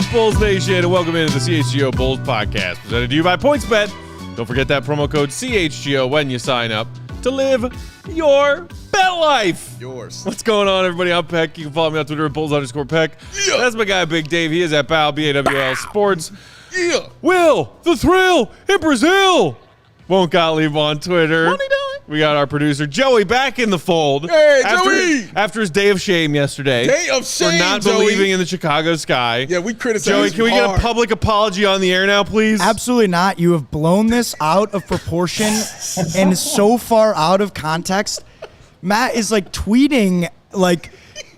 up, Bulls Nation, and welcome into the CHGO Bulls Podcast, presented to you by PointsBet. Don't forget that promo code CHGO when you sign up to live your bet life. Yours. What's going on, everybody? I'm Peck. You can follow me on Twitter at Bulls_Peck. Yeah. That's my guy, Big Dave. He is at BAL, BAWL Sports. Yeah. Will, the thrill in Brazil. Won't Gottlieb on Twitter. What are you doing? We got our producer, Joey, back in the fold. Hey, Joey! After his day of shame yesterday. Day of shame, for not Joey. believing in the Chicago sky. Yeah, we criticized Joey, can we get a public apology on the air now, please? Absolutely not. You have blown this out of proportion and so far out of context. Matt is like tweeting like,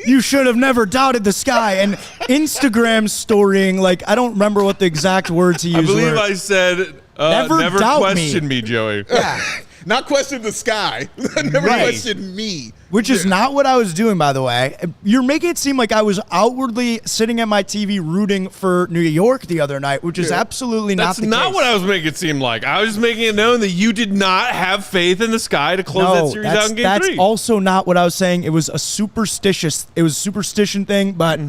you should have never doubted the sky, and Instagram storying like, I don't remember what the exact words he used. I believe I said, never question me, Joey. Yeah. Not question the sky. Never question me. Which is not what I was doing, by the way. You're making it seem like I was outwardly sitting at my TV rooting for New York the other night, which is absolutely not the case. That's not what I was making it seem like. I was just making it known that you did not have faith in the sky to close that series out in Game 3. That's also not what I was saying. It was a superstition thing, but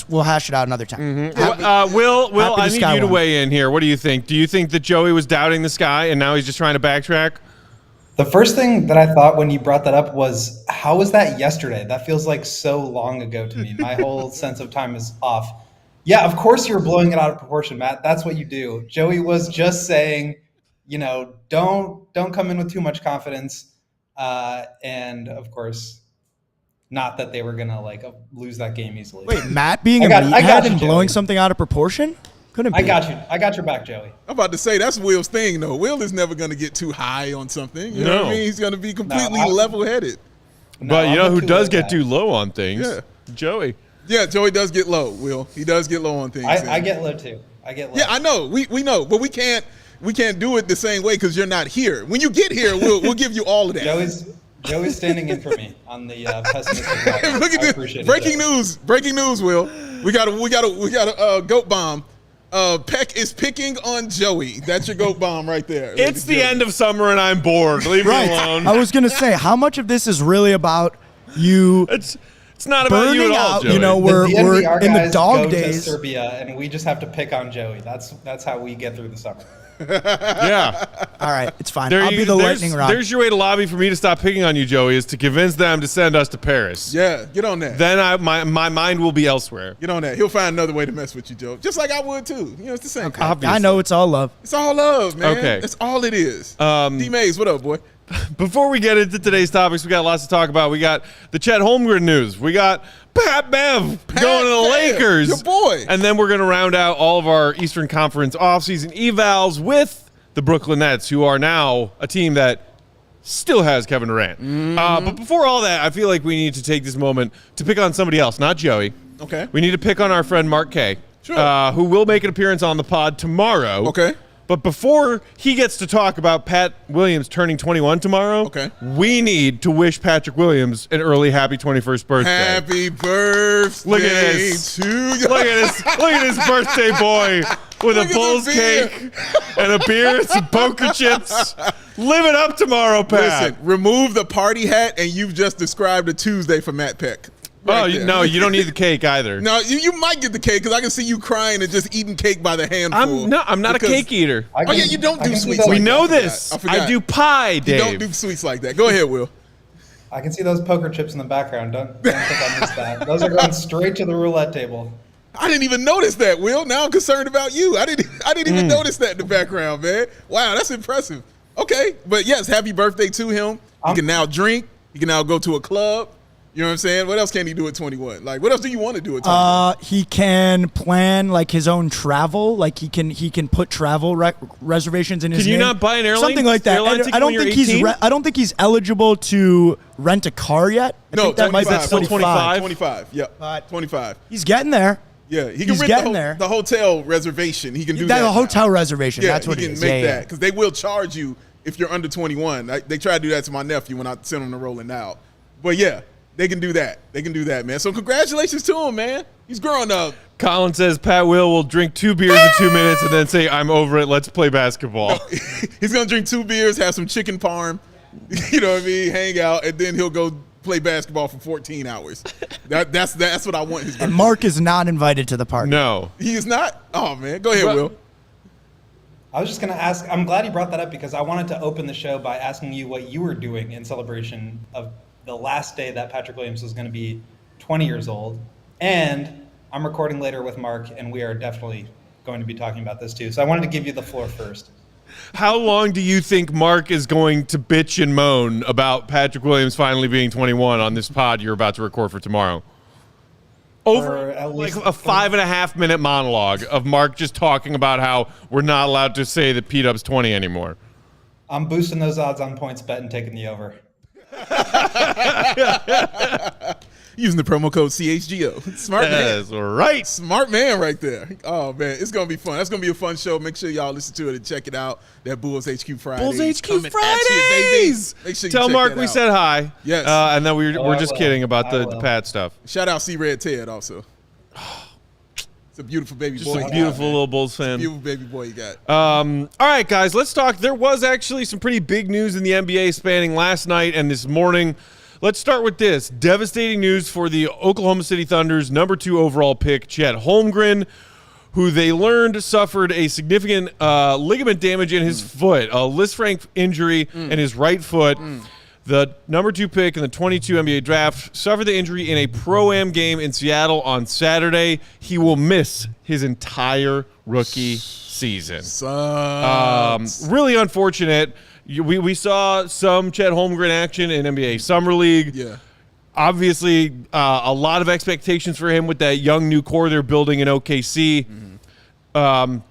we'll hash it out another time. Will, I need you to weigh in here. What do you think? Do you think that Joey was doubting the sky and now he's just trying to backtrack? The first thing that I thought when you brought that up was, how was that yesterday? That feels like so long ago to me. My whole sense of time is off. Yeah, of course you were blowing it out of proportion, Matt. That's what you do. Joey was just saying, don't come in with too much confidence. And of course, not that they were going to lose that game easily. Wait, Matt being a meathead and blowing something out of proportion? Couldn't be. I got you. I got your back, Joey. I'm about to say, that's Will's thing, though. Will is never going to get too high on something. You know what I mean? He's going to be completely level-headed. But you know who does get too low on things? Yeah. Joey. Yeah, Joey does get low, Will. He does get low on things. I get low, too. I get low. Yeah, I know. We know. But we can't do it the same way because you're not here. When you get here, we'll give you all of that. Joey's standing in for me on the pessimistic side. Look at this. Breaking news, Will. We got a goat bomb. Peck is picking on Joey. That's your goat bomb right there. It's the end of summer and I'm bored. Leave me alone. I was going to say, how much of this is really about you? It's not about you at all, Joey. We're in the dog days. To Serbia, and we just have to pick on Joey. That's how we get through the summer. Yeah. All right, it's fine. I'll be the lightning rod. There's your way to lobby for me to stop picking on you, Joey, is to convince them to send us to Paris. Yeah, get on that. Then my mind will be elsewhere. Get on that. He'll find another way to mess with you, Joe. Just like I would, too. It's the same. Okay. I know it's all love. It's all love, man. Okay. That's all it is. D-Maze, what up, boy? Before we get into today's topics, we got lots to talk about. We got the Chet Holmgren news. We got Pat Bev going to the Lakers. Your boy. And then we're going to round out all of our Eastern Conference offseason evals with the Brooklyn Nets, who are now a team that still has Kevin Durant. But before all that, I feel like we need to take this moment to pick on somebody else, not Joey. Okay. We need to pick on our friend Mark K, who will make an appearance on the pod tomorrow. Okay. But before he gets to talk about Pat Williams turning 21 tomorrow, we need to wish Patrick Williams an early happy 21st birthday. Happy birthday! Look at this! To you. Look at this birthday boy with a Bulls cake and a beer and some poker chips. Live it up tomorrow, Pat. Listen, remove the party hat, and you've just described a Tuesday for Matt Peck. No, you don't need the cake either. No, you might get the cake because I can see you crying and just eating cake by the handful. I'm not a cake eater. You don't do sweets. We know this. I do pie, Dave. You don't do sweets like that. Go ahead, Will. I can see those poker chips in the background. Don't think I missed that. Those are going straight to the roulette table. I didn't even notice that, Will. Now I'm concerned about you. I didn't even notice that in the background, man. Wow, that's impressive. Okay, but yes, happy birthday to him. He can now drink. He can now go to a club. You know what I'm saying? What else can he do at 21? Like, what else do you want to do at 21? He can plan his own travel. Like he can put travel reservations in his name. Can you not buy an airline? Something like that. I don't think he's eligible to rent a car yet. I think that might be still 25. 25. Yep. 25. He's getting there. Yeah, he can rent the hotel reservation. He can do that. The hotel reservation. Yeah, that's what he can make that because they will charge you if you're under 21. They try to do that to my nephew when I sent him to Rolling Out. But yeah. They can do that. They can do that, man. So congratulations to him, man. He's growing up. Colin says Pat will drink 2 beers in 2 minutes and then say, I'm over it. Let's play basketball. No, he's going to drink 2 beers, have some chicken parm, you know what I mean, hang out, and then he'll go play basketball for 14 hours. That's what I want his birthday. And Mark is not invited to the party. No. He is not? Oh, man. Go ahead, Well- Will. I was just going to ask, I'm glad you brought that up because I wanted to open the show by asking you what you were doing in celebration of the last day that Patrick Williams was going to be 20 years old. And I'm recording later with Mark, and we are definitely going to be talking about this too. So I wanted to give you the floor first. How long do you think Mark is going to bitch and moan about Patrick Williams finally being 21 on this pod you're about to record for tomorrow? Over at like least a 5.5 minute monologue of Mark just talking about how we're not allowed to say that P-Dub's 20 anymore. I'm boosting those odds on points bet and taking the over. Using the promo code CHGO. Smart man. That's right. Smart man right there. Oh, man. It's going to be fun. That's going to be a fun show. Make sure y'all listen to it and check it out. That Bulls HQ Fridays. Bulls HQ coming at you, Fridays. baby. Make sure you Tell check Mark that we out. said hi. Yes. And then we're I just will. kidding about I the will. Pat stuff. Shout out C Red Ted also. It's a beautiful baby Just boy. a you got, beautiful man. little Bulls fan. Beautiful baby boy you got. All right, guys, let's talk. There was actually some pretty big news in the NBA spanning last night and this morning. Let's start with this. Devastating news for the Oklahoma City Thunder's number 2 overall pick, Chet Holmgren, who they learned suffered a significant ligament damage in his foot, a Lisfranc injury in his right foot. The number 2 pick in the 22 NBA draft suffered the injury in a Pro-Am game in Seattle on Saturday. He will miss his entire rookie season. Really unfortunate. We saw some Chet Holmgren action in NBA Summer League. Yeah. Obviously, a lot of expectations for him with that young new core they're building in OKC.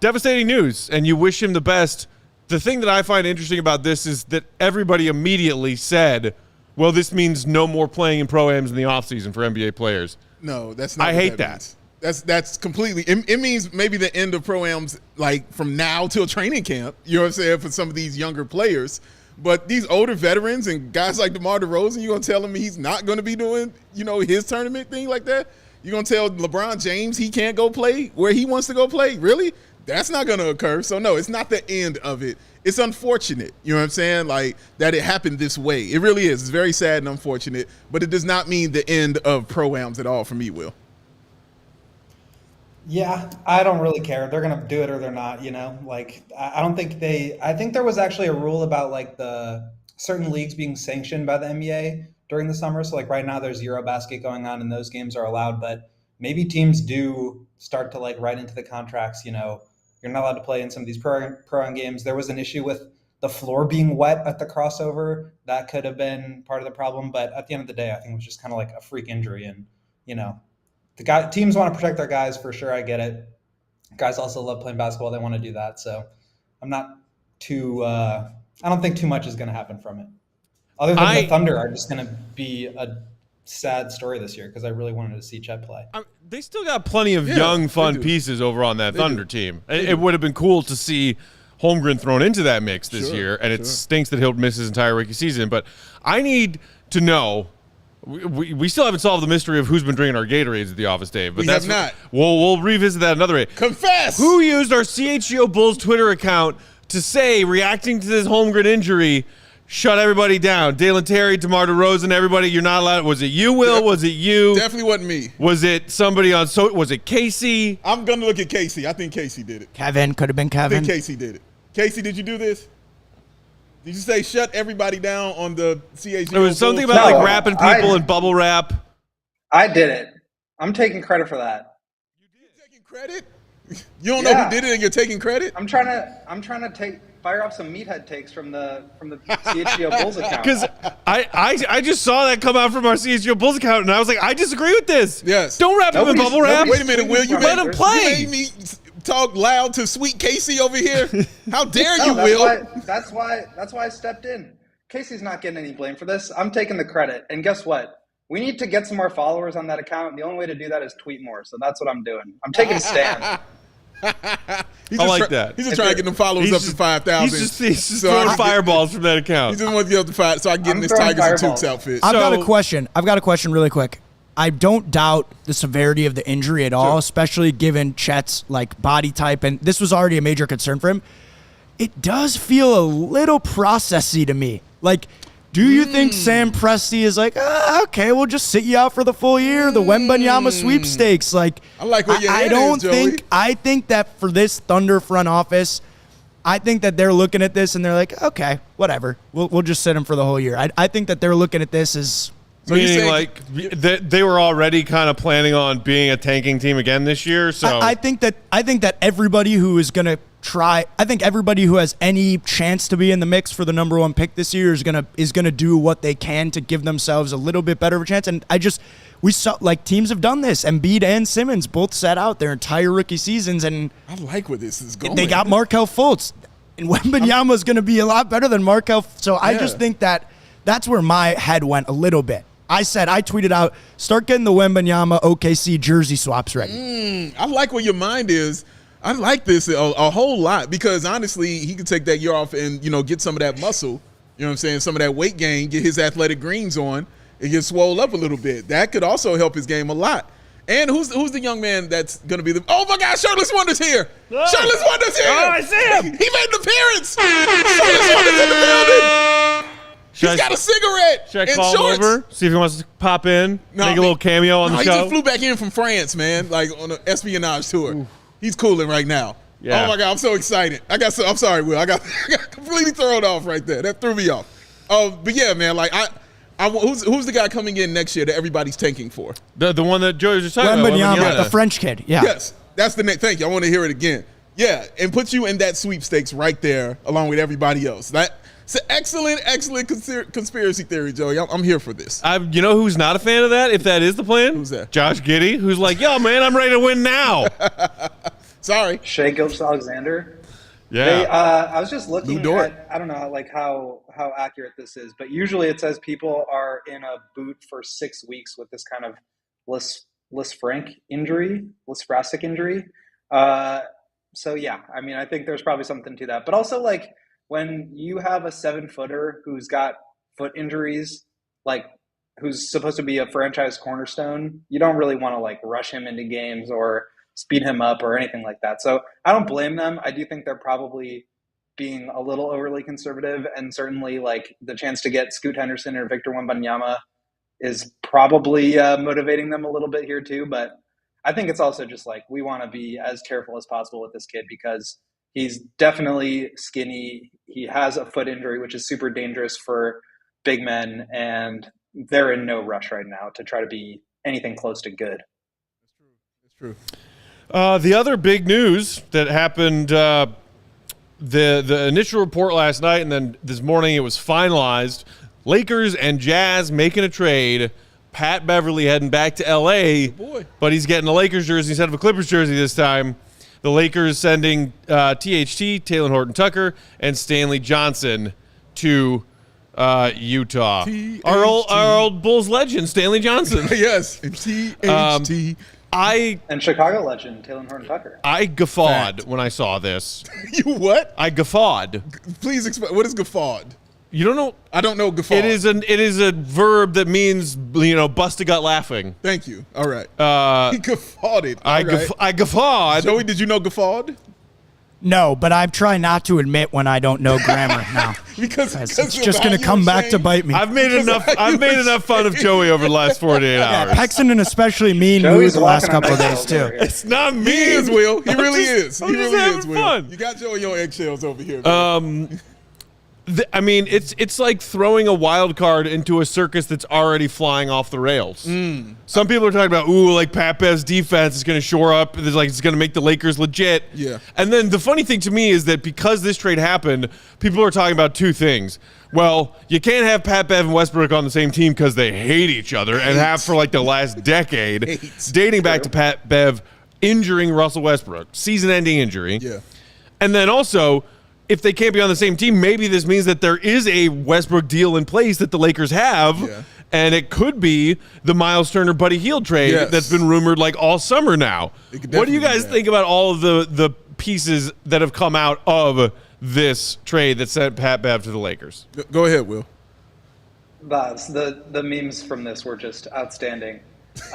Devastating news, and you wish him the best. The thing that I find interesting about this is that everybody immediately said, well, this means no more playing in Pro-Ams in the offseason for NBA players. No, that's not I what hate that that. means. That's completely it means maybe the end of Pro-Ams like from now till training camp, you know what I'm saying, for some of these younger players. But these older veterans and guys like DeMar DeRozan, you're gonna tell him he's not gonna be doing, his tournament thing like that? You're gonna tell LeBron James he can't go play where he wants to go play? Really? That's not gonna occur. So no, it's not the end of it. It's unfortunate, you know what I'm saying? Like that it happened this way. It really is. It's very sad and unfortunate, but it does not mean the end of Pro-Ams at all for me, Will. Yeah, I don't really care. They're going to do it or they're not, Like, I don't think I think there was actually a rule about, like, the certain leagues being sanctioned by the NBA during the summer. So, like, right now there's Eurobasket going on and those games are allowed. But maybe teams do start to, like, write into the contracts, you're not allowed to play in some of these pro-am games. There was an issue with the floor being wet at the crossover. That could have been part of the problem. But at the end of the day, I think it was just kind of like a freak injury. And, teams want to protect their guys for sure. I get it. Guys also love playing basketball. They want to do that. So I'm not too. I don't think too much is going to happen from it. Other than the Thunder are just going to be a sad story this year because I really wanted to see Chet play. They still got plenty of young, fun pieces over on that Thunder team. It would have been cool to see Holmgren thrown into that mix this year, and it stinks that he'll miss his entire rookie season. But I need to know. We still haven't solved the mystery of who's been drinking our Gatorades at the office, Dave. But We have not. We'll revisit that another day. Confess! Who used our CHGO Bulls Twitter account to say, reacting to this Holmgren injury, shut everybody down? Dalen Terry, DeMar DeRozan, everybody, you're not allowed. Was it you, Will? Was it you? Definitely wasn't me. Was it somebody on? Was it Casey? I'm going to look at Casey. I think Casey did it. Kevin, could have been I Kevin. think Casey did it. Casey, did you do this? Did you say shut everybody down on the CHGO? It was something Bulls? about No, like wrapping people in bubble wrap. I did it. I'm taking credit for that. You're taking credit? You don't know who did it and you're taking credit? I'm trying to fire off some meathead takes from the CHGO Bulls account. Because I just saw that come out from our CHGO Bulls account, and I was like, I disagree with this. Yes. Don't wrap him in Nobody's- bubble wrap. Wait a minute, Will. You Let him play. You made me talk loud to sweet Casey over here. How dare you, No, Will? that's why I stepped in. Casey's not getting any blame for this. I'm taking the credit. And guess what? We need to get some more followers on that account. The only way to do that is tweet more. So that's what I'm doing. I'm taking a stand. He's I just like that. He's just trying to get them followers up to 5,000. He's just So I throwing can get- fireballs from that account. He just wants to get up to 5 so I can get in I'm this throwing Tigers and fireballs. Tukes outfit. I've got a So- question. I've got a question really quick. I don't doubt the severity of the injury at all, especially given Chet's like body type, and this was already a major concern for him. It does feel a little processy to me. Like Do you think Sam Presti is like, okay, we'll just sit you out for the full year, the Wembanyama sweepstakes? Like, I like where your head don't is, Joey. think. I think that for this Thunder front office, I think that they're looking at this and they're like, okay, whatever, we'll just sit him for the whole year. I think that they're looking at this as. So meaning like they were already kind of planning on being a tanking team again this year. So I think that everybody who is going to try, I think everybody who has any chance to be in the mix for the number 1 pick this year is gonna do what they can to give themselves a little bit better of a chance. And we saw like teams have done this. Embiid and Simmons both sat out their entire rookie seasons, and I like where this is going. they got Markelle Fultz, and Wembanyama is going to be a lot better than Markelle. So I just think that's where my head went a little bit. I tweeted out, start getting the Wembanyama OKC jersey swaps ready. I like where your mind is. I like this a whole lot because honestly, he could take that year off and get some of that muscle. You know what I'm saying? Some of that weight gain, get his athletic greens on, and get swole up a little bit. That could also help his game a lot. And who's the young man that's going to be the? Oh my God, Shirtless Wonder's here! Oh. Shirtless Wonder's here! Oh, I see him! He made an appearance. Shirtless Wonder's in the building. He's got a cigarette Should I and call shorts. him over? See if he wants to pop in, No, make a little cameo on the he show. just flew back in from France, man, like on an espionage tour. Ooh. He's cooling right now. Yeah. Oh my God, I'm so excited. I'm sorry, Will. I got completely thrown off right there. That threw me off. But yeah, man, like who's the guy coming in next year that everybody's tanking for? The one that Joey was just talking about. Wembanyama, the French kid. Yeah. Yes, that's the next. Thank you. I want to hear it again. Yeah, and put you in that sweepstakes right there along with everybody else. It's an excellent conspiracy theory, Joey. I'm here for this. You know who's not a fan of that? If that is the plan, Who's that? Josh Giddey, who's like, yo, man, I'm ready to win now. Sorry, Shai Gilgeous-Alexander. Yeah. I was just looking at, I don't know how accurate this is, but usually it says people are in a boot for 6 weeks with this kind of Lisfranc injury. So yeah, I mean, I think there's probably something to that, but also like when you have a 7-footer who's got foot injuries, like who's supposed to be a franchise cornerstone, you don't really want to like rush him into games or speed him up or anything like that. So I don't blame them. I do think they're probably being a little overly conservative, and certainly like the chance to get Scoot Henderson or Victor Wembanyama is probably motivating them a little bit here too. But I think it's also just like we want to be as careful as possible with this kid because he's definitely skinny. He has a foot injury, which is super dangerous for big men, and they're in no rush right now to try to be anything close to good. that's true. The other big news that happened, the initial report last night, and then this morning it was finalized. Lakers and Jazz making a trade. Pat Beverley heading back to L.A., but he's getting a Lakers jersey instead of a Clippers jersey this time. The Lakers sending THT, Taylor Horton-Tucker, and Stanley Johnson to Utah. Our old Bulls legend, Stanley Johnson. Yes, THT. And Chicago legend, Taylor Horton-Tucker. I guffawed when I saw this. You what? I guffawed. Please explain. What is guffawed? You don't know? I don't know guffawed. It is a verb that means bust a gut laughing. Thank you. All right. He guffawed it. I guffawed. Joey, did you know guffawed? No, but I'm trying not to admit when I don't know grammar now. because it's just going to come back to bite me. I've made enough fun of Joey over the last 48 hours. Yeah, Paxton especially mean mood the last couple of days too. It's not me. He is, Will. He really is. I'm He just really having is, Will. fun. You got Joey on eggshells over here. Man. I mean, it's like throwing a wild card into a circus that's already flying off the rails. Some people are talking about, like Pat Bev's defense is going to shore up. It's like it's going to make the Lakers legit. Yeah. And then the funny thing to me is that because this trade happened, people are talking about two things. Well, you can't have Pat Bev and Westbrook on the same team because they hate each other and have for like the last decade, dating back to Pat Bev injuring Russell Westbrook, season-ending injury. Yeah. And then also, if they can't be on the same team, maybe this means that there is a Westbrook deal in place that the Lakers have, and it could be the Miles Turner Buddy Hield trade that's been rumored like all summer now. What do you guys think about all of the pieces that have come out of this trade that sent Pat Bev to the Lakers? Go ahead, Will. The memes from this were just outstanding.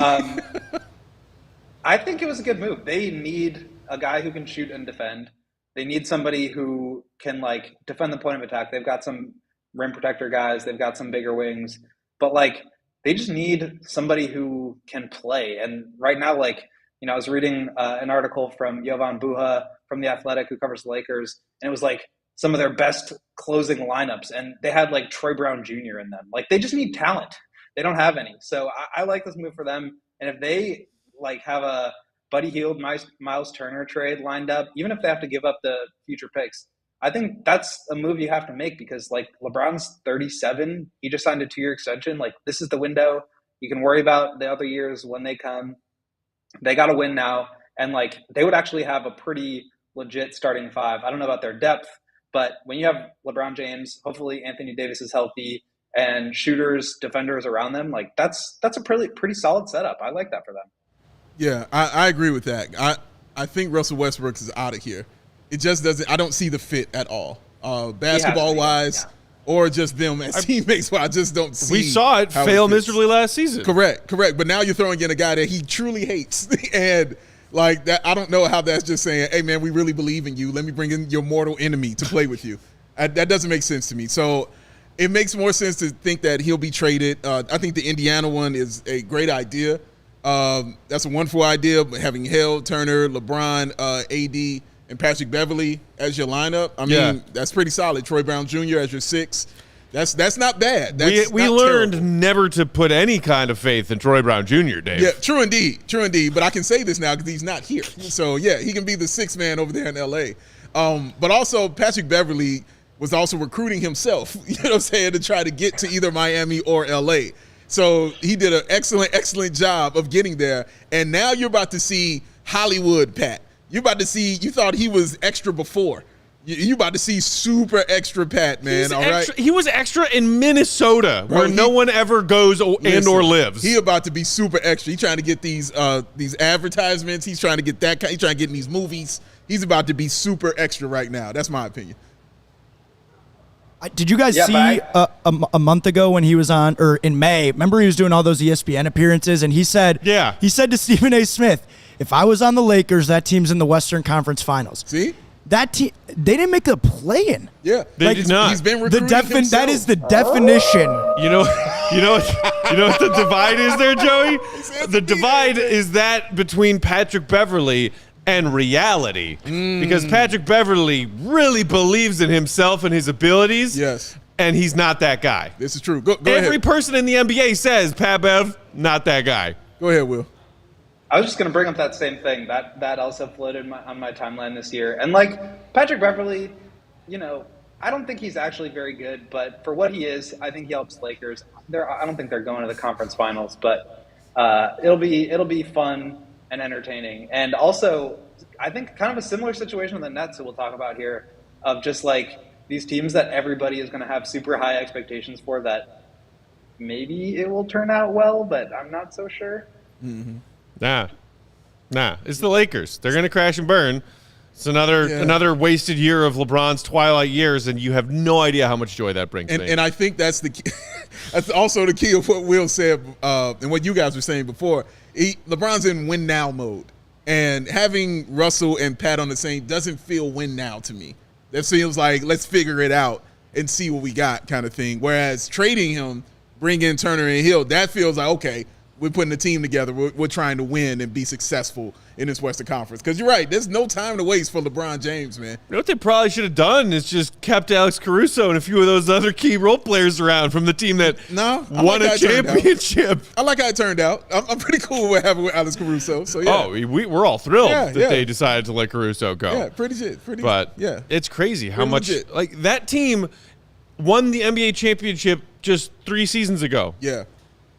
I think it was a good move. They need a guy who can shoot and defend. They need somebody who can like defend the point of attack. They've got some rim protector guys. They've got some bigger wings, but like they just need somebody who can play. And right now, like, you know, I was reading an article from Jovan Buha from The Athletic, who covers the Lakers, and it was like some of their best closing lineups, and they had like Troy Brown Jr. in them. Like they just need talent. They don't have any. So I like this move for them. And if they like have a Buddy Hield, Miles Turner trade lined up, even if they have to give up the future picks, I think that's a move you have to make, because like LeBron's 37. He just signed a 2-year extension. Like this is the window. You can worry about the other years when they come. They got to win now. And like they would actually have a pretty legit starting five. I don't know about their depth, but when you have LeBron James, hopefully Anthony Davis is healthy, and shooters, defenders around them, like that's a pretty solid setup. I like that for them. Yeah, I agree with that. I think Russell Westbrook is out of here. It just doesn't – I don't see the fit at all. Basketball-wise or just them as teammates, I just don't see. We saw it fail miserably last season. Correct. But now you're throwing in a guy that he truly hates. And like that, I don't know how that's just saying, hey, man, we really believe in you. Let me bring in your mortal enemy to play with you. That doesn't make sense to me. So it makes more sense to think that he'll be traded. I think the Indiana one is a great idea. That's a wonderful idea, but having Hill, Turner, LeBron, AD, and Patrick Beverley as your lineup, I mean, that's pretty solid. Troy Brown Jr. as your 6. That's not bad. We learned never to put any kind of faith in Troy Brown Jr., Dave. Yeah, true indeed. But I can say this now because he's not here. So, yeah, he can be the 6th man over there in L.A. But also Patrick Beverley was also recruiting himself, you know what I'm saying, to try to get to either Miami or L.A. So he did an excellent job of getting there. And now you're about to see Hollywood Pat. You're about to see – you thought he was extra before. You're about to see super extra Pat, man, all right? He was extra in Minnesota, where no one ever goes or lives. He about to be super extra. He's trying to get these advertisements. He's trying to get that – he's trying to get in these movies. He's about to be super extra right now. That's my opinion. Did you guys see a month ago when he was on, or in May, remember he was doing all those ESPN appearances, and he said to Stephen A. Smith, if I was on the Lakers, that team's in the Western Conference Finals. See? That team, they didn't make the play-in. Yeah. They did not. He's been recruiting himself. That is the definition. You know what the divide is there, Joey? The divide is that between Patrick Beverley and reality, because Patrick Beverley really believes in himself and his abilities. Yes. And he's not that guy. This is true. Go Every ahead. person in the NBA says, Pat Bev, not that guy. Go ahead, Will. I was just going to bring up that same thing. That also floated on my timeline this year. And like Patrick Beverley, you know, I don't think he's actually very good, but for what he is, I think he helps Lakers. I don't think they're going to the conference finals, but it'll be fun and entertaining. And also, I think kind of a similar situation with the Nets that we'll talk about here, of just like these teams that everybody is going to have super high expectations for, that maybe it will turn out well, but I'm not so sure. Mm-hmm. Nah. It's the Lakers. They're going to crash and burn. It's another wasted year of LeBron's twilight years, and you have no idea how much joy that brings me. And I think that's the key. That's also the key of what Will said and what you guys were saying before. LeBron's in win now mode, and having Russell and Pat on the same doesn't feel win now to me. That feels like let's figure it out and see what we got kind of thing. Whereas trading him, bring in Turner and Hill, that feels like, okay, we're putting a team together. We're trying to win and be successful in this Western Conference. Because you're right, there's no time to waste for LeBron James, man. You know what they probably should have done is just kept Alex Caruso and a few of those other key role players around from the team that won a championship. I like how it turned out. I'm pretty cool with having with Alex Caruso. So yeah. Oh, we're all thrilled that they decided to let Caruso go. Yeah, pretty shit. It's crazy how much like that team won the NBA championship just 3 seasons ago. Yeah.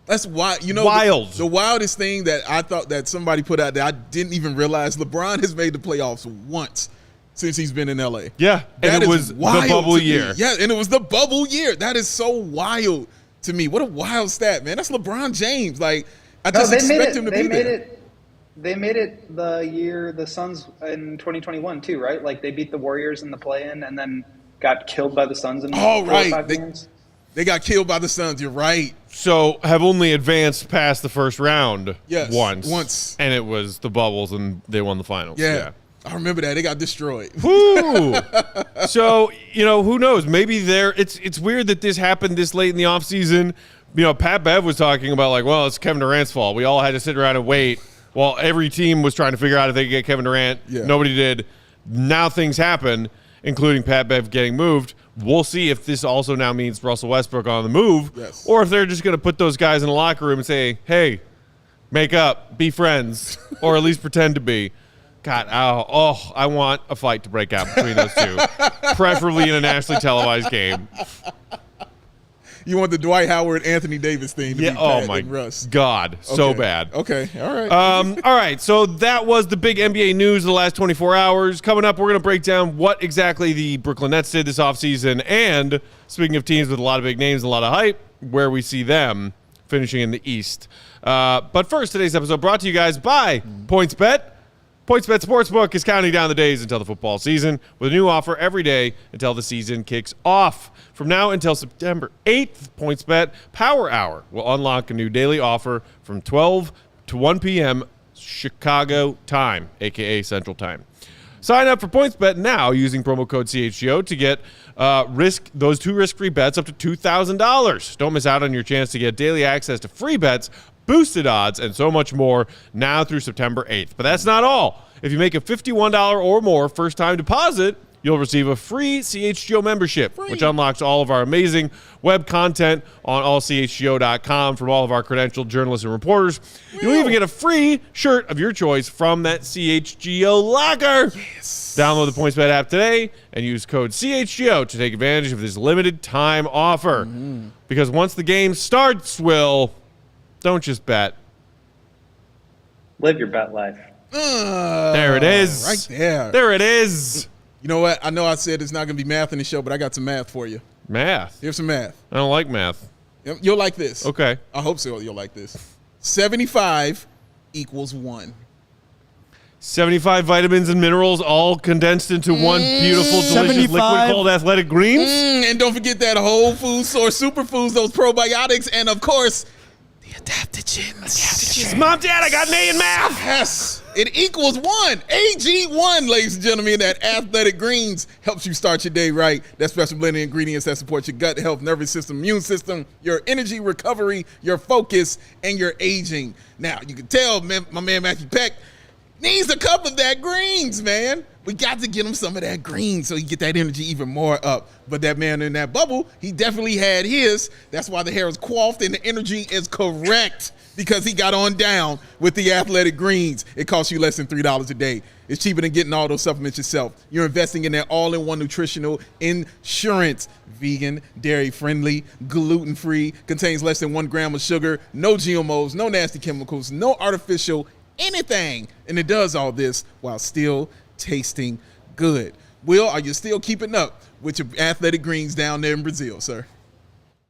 That's why, you know, wild. The wildest thing that I thought that somebody put out there, I didn't even realize LeBron has made the playoffs once since he's been in LA. Yeah, and it was the bubble year. Yeah, and it was the bubble year. That is so wild to me. What a wild stat, man. That's LeBron James. Like, I just expect him to be there. They made it the year the Suns in 2021 too, right? Like they beat the Warriors in the play-in and then got killed by the Suns in 4 or 5 games. They got killed by the Suns. You're right. So have only advanced past the first round once. And it was the bubbles, and they won the finals. Yeah. I remember that. They got destroyed. Woo! So, who knows? Maybe it's weird that this happened this late in the offseason. Pat Bev was talking about it's Kevin Durant's fault. We all had to sit around and wait while every team was trying to figure out if they could get Kevin Durant. Yeah. Nobody did. Now things happen, including Pat Bev getting moved. We'll see if this also now means Russell Westbrook on the move, or if they're just going to put those guys in the locker room and say, hey, make up, be friends, or at least pretend to be. God, I want a fight to break out between those two, preferably in a nationally televised game. You want the Dwight Howard, Anthony Davis thing to be Pat my and Russ. God, so bad. Okay, all right. All right, so that was the big NBA news of the last 24 hours. Coming up, we're going to break down what exactly the Brooklyn Nets did this offseason, and speaking of teams with a lot of big names and a lot of hype, where we see them finishing in the East. But first, today's episode brought to you guys by PointsBet. PointsBet Sportsbook is counting down the days until the football season with a new offer every day until the season kicks off. From now until September 8th, PointsBet Power Hour will unlock a new daily offer from 12 to 1 p.m. Chicago time, a.k.a. Central Time. Sign up for PointsBet now using promo code CHGO to get those two risk-free bets up to $2,000. Don't miss out on your chance to get daily access to free bets, boosted odds, and so much more now through September 8th. But that's not all. If you make a $51 or more first-time deposit, you'll receive a free CHGO membership, which unlocks all of our amazing web content on allchgo.com from all of our credentialed journalists and reporters. You'll even get a free shirt of your choice from that CHGO locker. Yes. Download the PointsBet app today and use code CHGO to take advantage of this limited time offer. Because once the game starts, don't just bet. Live your bet life. There it is. Right there. There it is. You know what? I know I said it's not going to be math in the show, but I got some math for you. Math? Here's some math. I don't like math. You'll like this. Okay. I hope so. You'll like this. 75 equals 1. 75 vitamins and minerals all condensed into one beautiful, delicious 75. liquid called Athletic Greens. And don't forget that whole food source superfoods, those probiotics, and of course, the adaptogens. Mom, Dad, I got an A in math. Yes, it equals 1. AG1, ladies and gentlemen. That Athletic Greens helps you start your day right. That special blend of ingredients that support your gut health, nervous system, immune system, your energy recovery, your focus, and your aging. Now, you can tell my man Matthew Peck needs a cup of that greens, man. We got to get him some of that green so he get that energy even more up. But that man in that bubble, he definitely had his. That's why the hair is coiffed and the energy is correct, because he got on down with the Athletic Greens. It costs you less than $3 a day. It's cheaper than getting all those supplements yourself. You're investing in that all-in-one nutritional insurance. Vegan, dairy-friendly, gluten-free, contains less than 1 gram of sugar, no GMOs, no nasty chemicals, no artificial anything. And it does all this while still tasting good. Will, are you still keeping up with your Athletic Greens down there in Brazil, sir?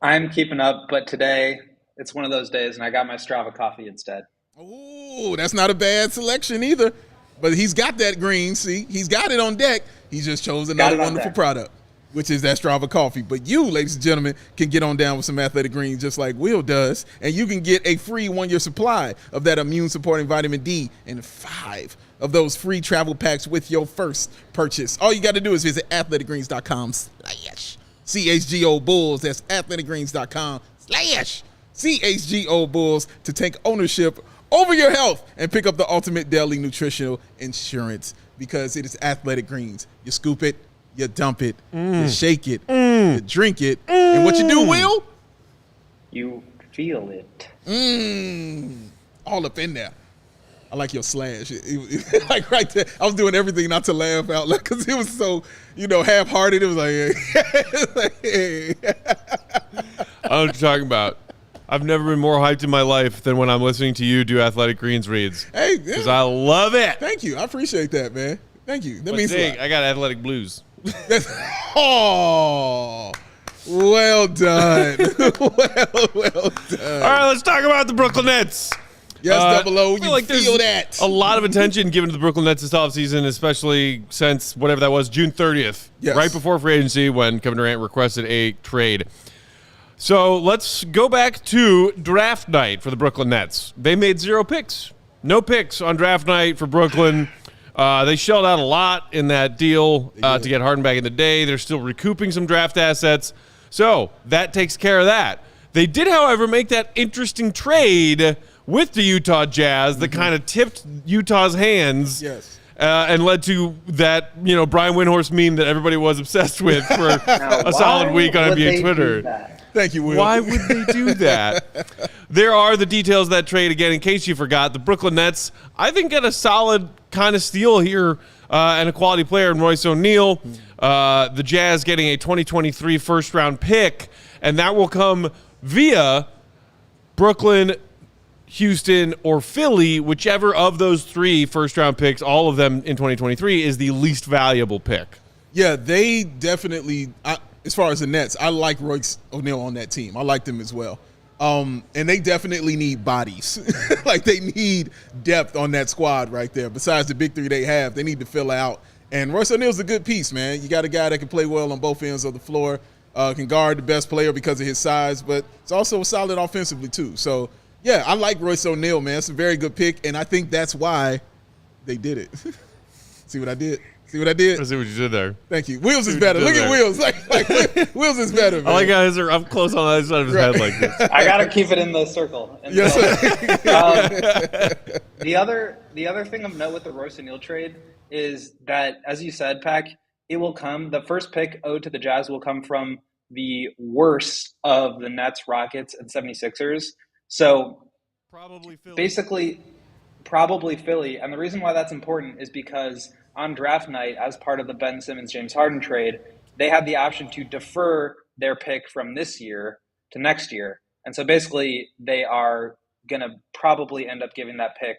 I'm keeping up, but today it's one of those days, and I got my Strava coffee instead. Oh, that's not a bad selection either. But he's got that green, see? He's got it on deck. He just chose another wonderful product, which is that Strava coffee. But you, ladies and gentlemen, can get on down with some Athletic Greens just like Will does, and you can get a free 1-year supply of that immune-supporting vitamin D and 5 of those free travel packs with your first purchase. All you got to do is visit athleticgreens.com/CHGO Bulls. That's athleticgreens.com/CHGO Bulls to take ownership over your health and pick up the ultimate daily nutritional insurance, because it is Athletic Greens. You scoop it, you dump it, you shake it, you drink it, and what you do, Will? You feel it. All up in there. I like your slash. It like right there. I was doing everything not to laugh out loud because it was so, half-hearted. It was like, hey. I don't know what you're talking about. I've never been more hyped in my life than when I'm listening to you do Athletic Greens reads. Hey, because I love it. Thank you. I appreciate that, man. Thank you. That means a lot. I got Athletic Blues. Oh, well done. well done. All right, let's talk about the Brooklyn Nets. Yes, Double O, you like feel that. A lot of attention given to the Brooklyn Nets this offseason, especially since whatever that was, June 30th, right before free agency when Kevin Durant requested a trade. So let's go back to draft night for the Brooklyn Nets. They made 0 picks. No picks on draft night for Brooklyn. They shelled out a lot in that deal to get Harden back in the day. They're still recouping some draft assets. So that takes care of that. They did, however, make that interesting trade with the Utah Jazz that kind of tipped Utah's hands. Yes. And led to that, Brian Windhorst meme that everybody was obsessed with for a solid week on NBA Twitter. Thank you, Will. Why would they do that? There are the details of that trade. Again, in case you forgot, the Brooklyn Nets, I think, get a solid kind of steal here and a quality player in Royce O'Neal. The Jazz getting a 2023 first-round pick, and that will come via Brooklyn, Houston, or Philly, whichever of those 3 first-round picks, all of them in 2023, is the least valuable pick. Yeah, they definitely, as far as the Nets, I like Royce O'Neal on that team. I like them as well. And they definitely need bodies. Like, they need depth on that squad right there. Besides the big 3 they have, they need to fill out. And Royce O'Neal's a good piece, man. You got a guy that can play well on both ends of the floor, can guard the best player because of his size, but it's also solid offensively too. So, yeah, I like Royce O'Neal, man. It's a very good pick, and I think that's why they did it. See what I did? See what I did? I see what you did there. Thank you. Wheels is better. Look at Wheels. Like Wheels is better, man. I like how his are up close on the other side of his head like this. I gotta keep it in the circle. Yes, sir. The other thing of note with the Royce O'Neal trade is that, as you said, Pac, it will come. The first pick owed to the Jazz will come from the worst of the Nets, Rockets, and 76ers. So probably Philly. Basically, probably Philly. And the reason why that's important is because on draft night, as part of the Ben Simmons-James Harden trade, they had the option to defer their pick from this year to next year. And so basically they are going to probably end up giving that pick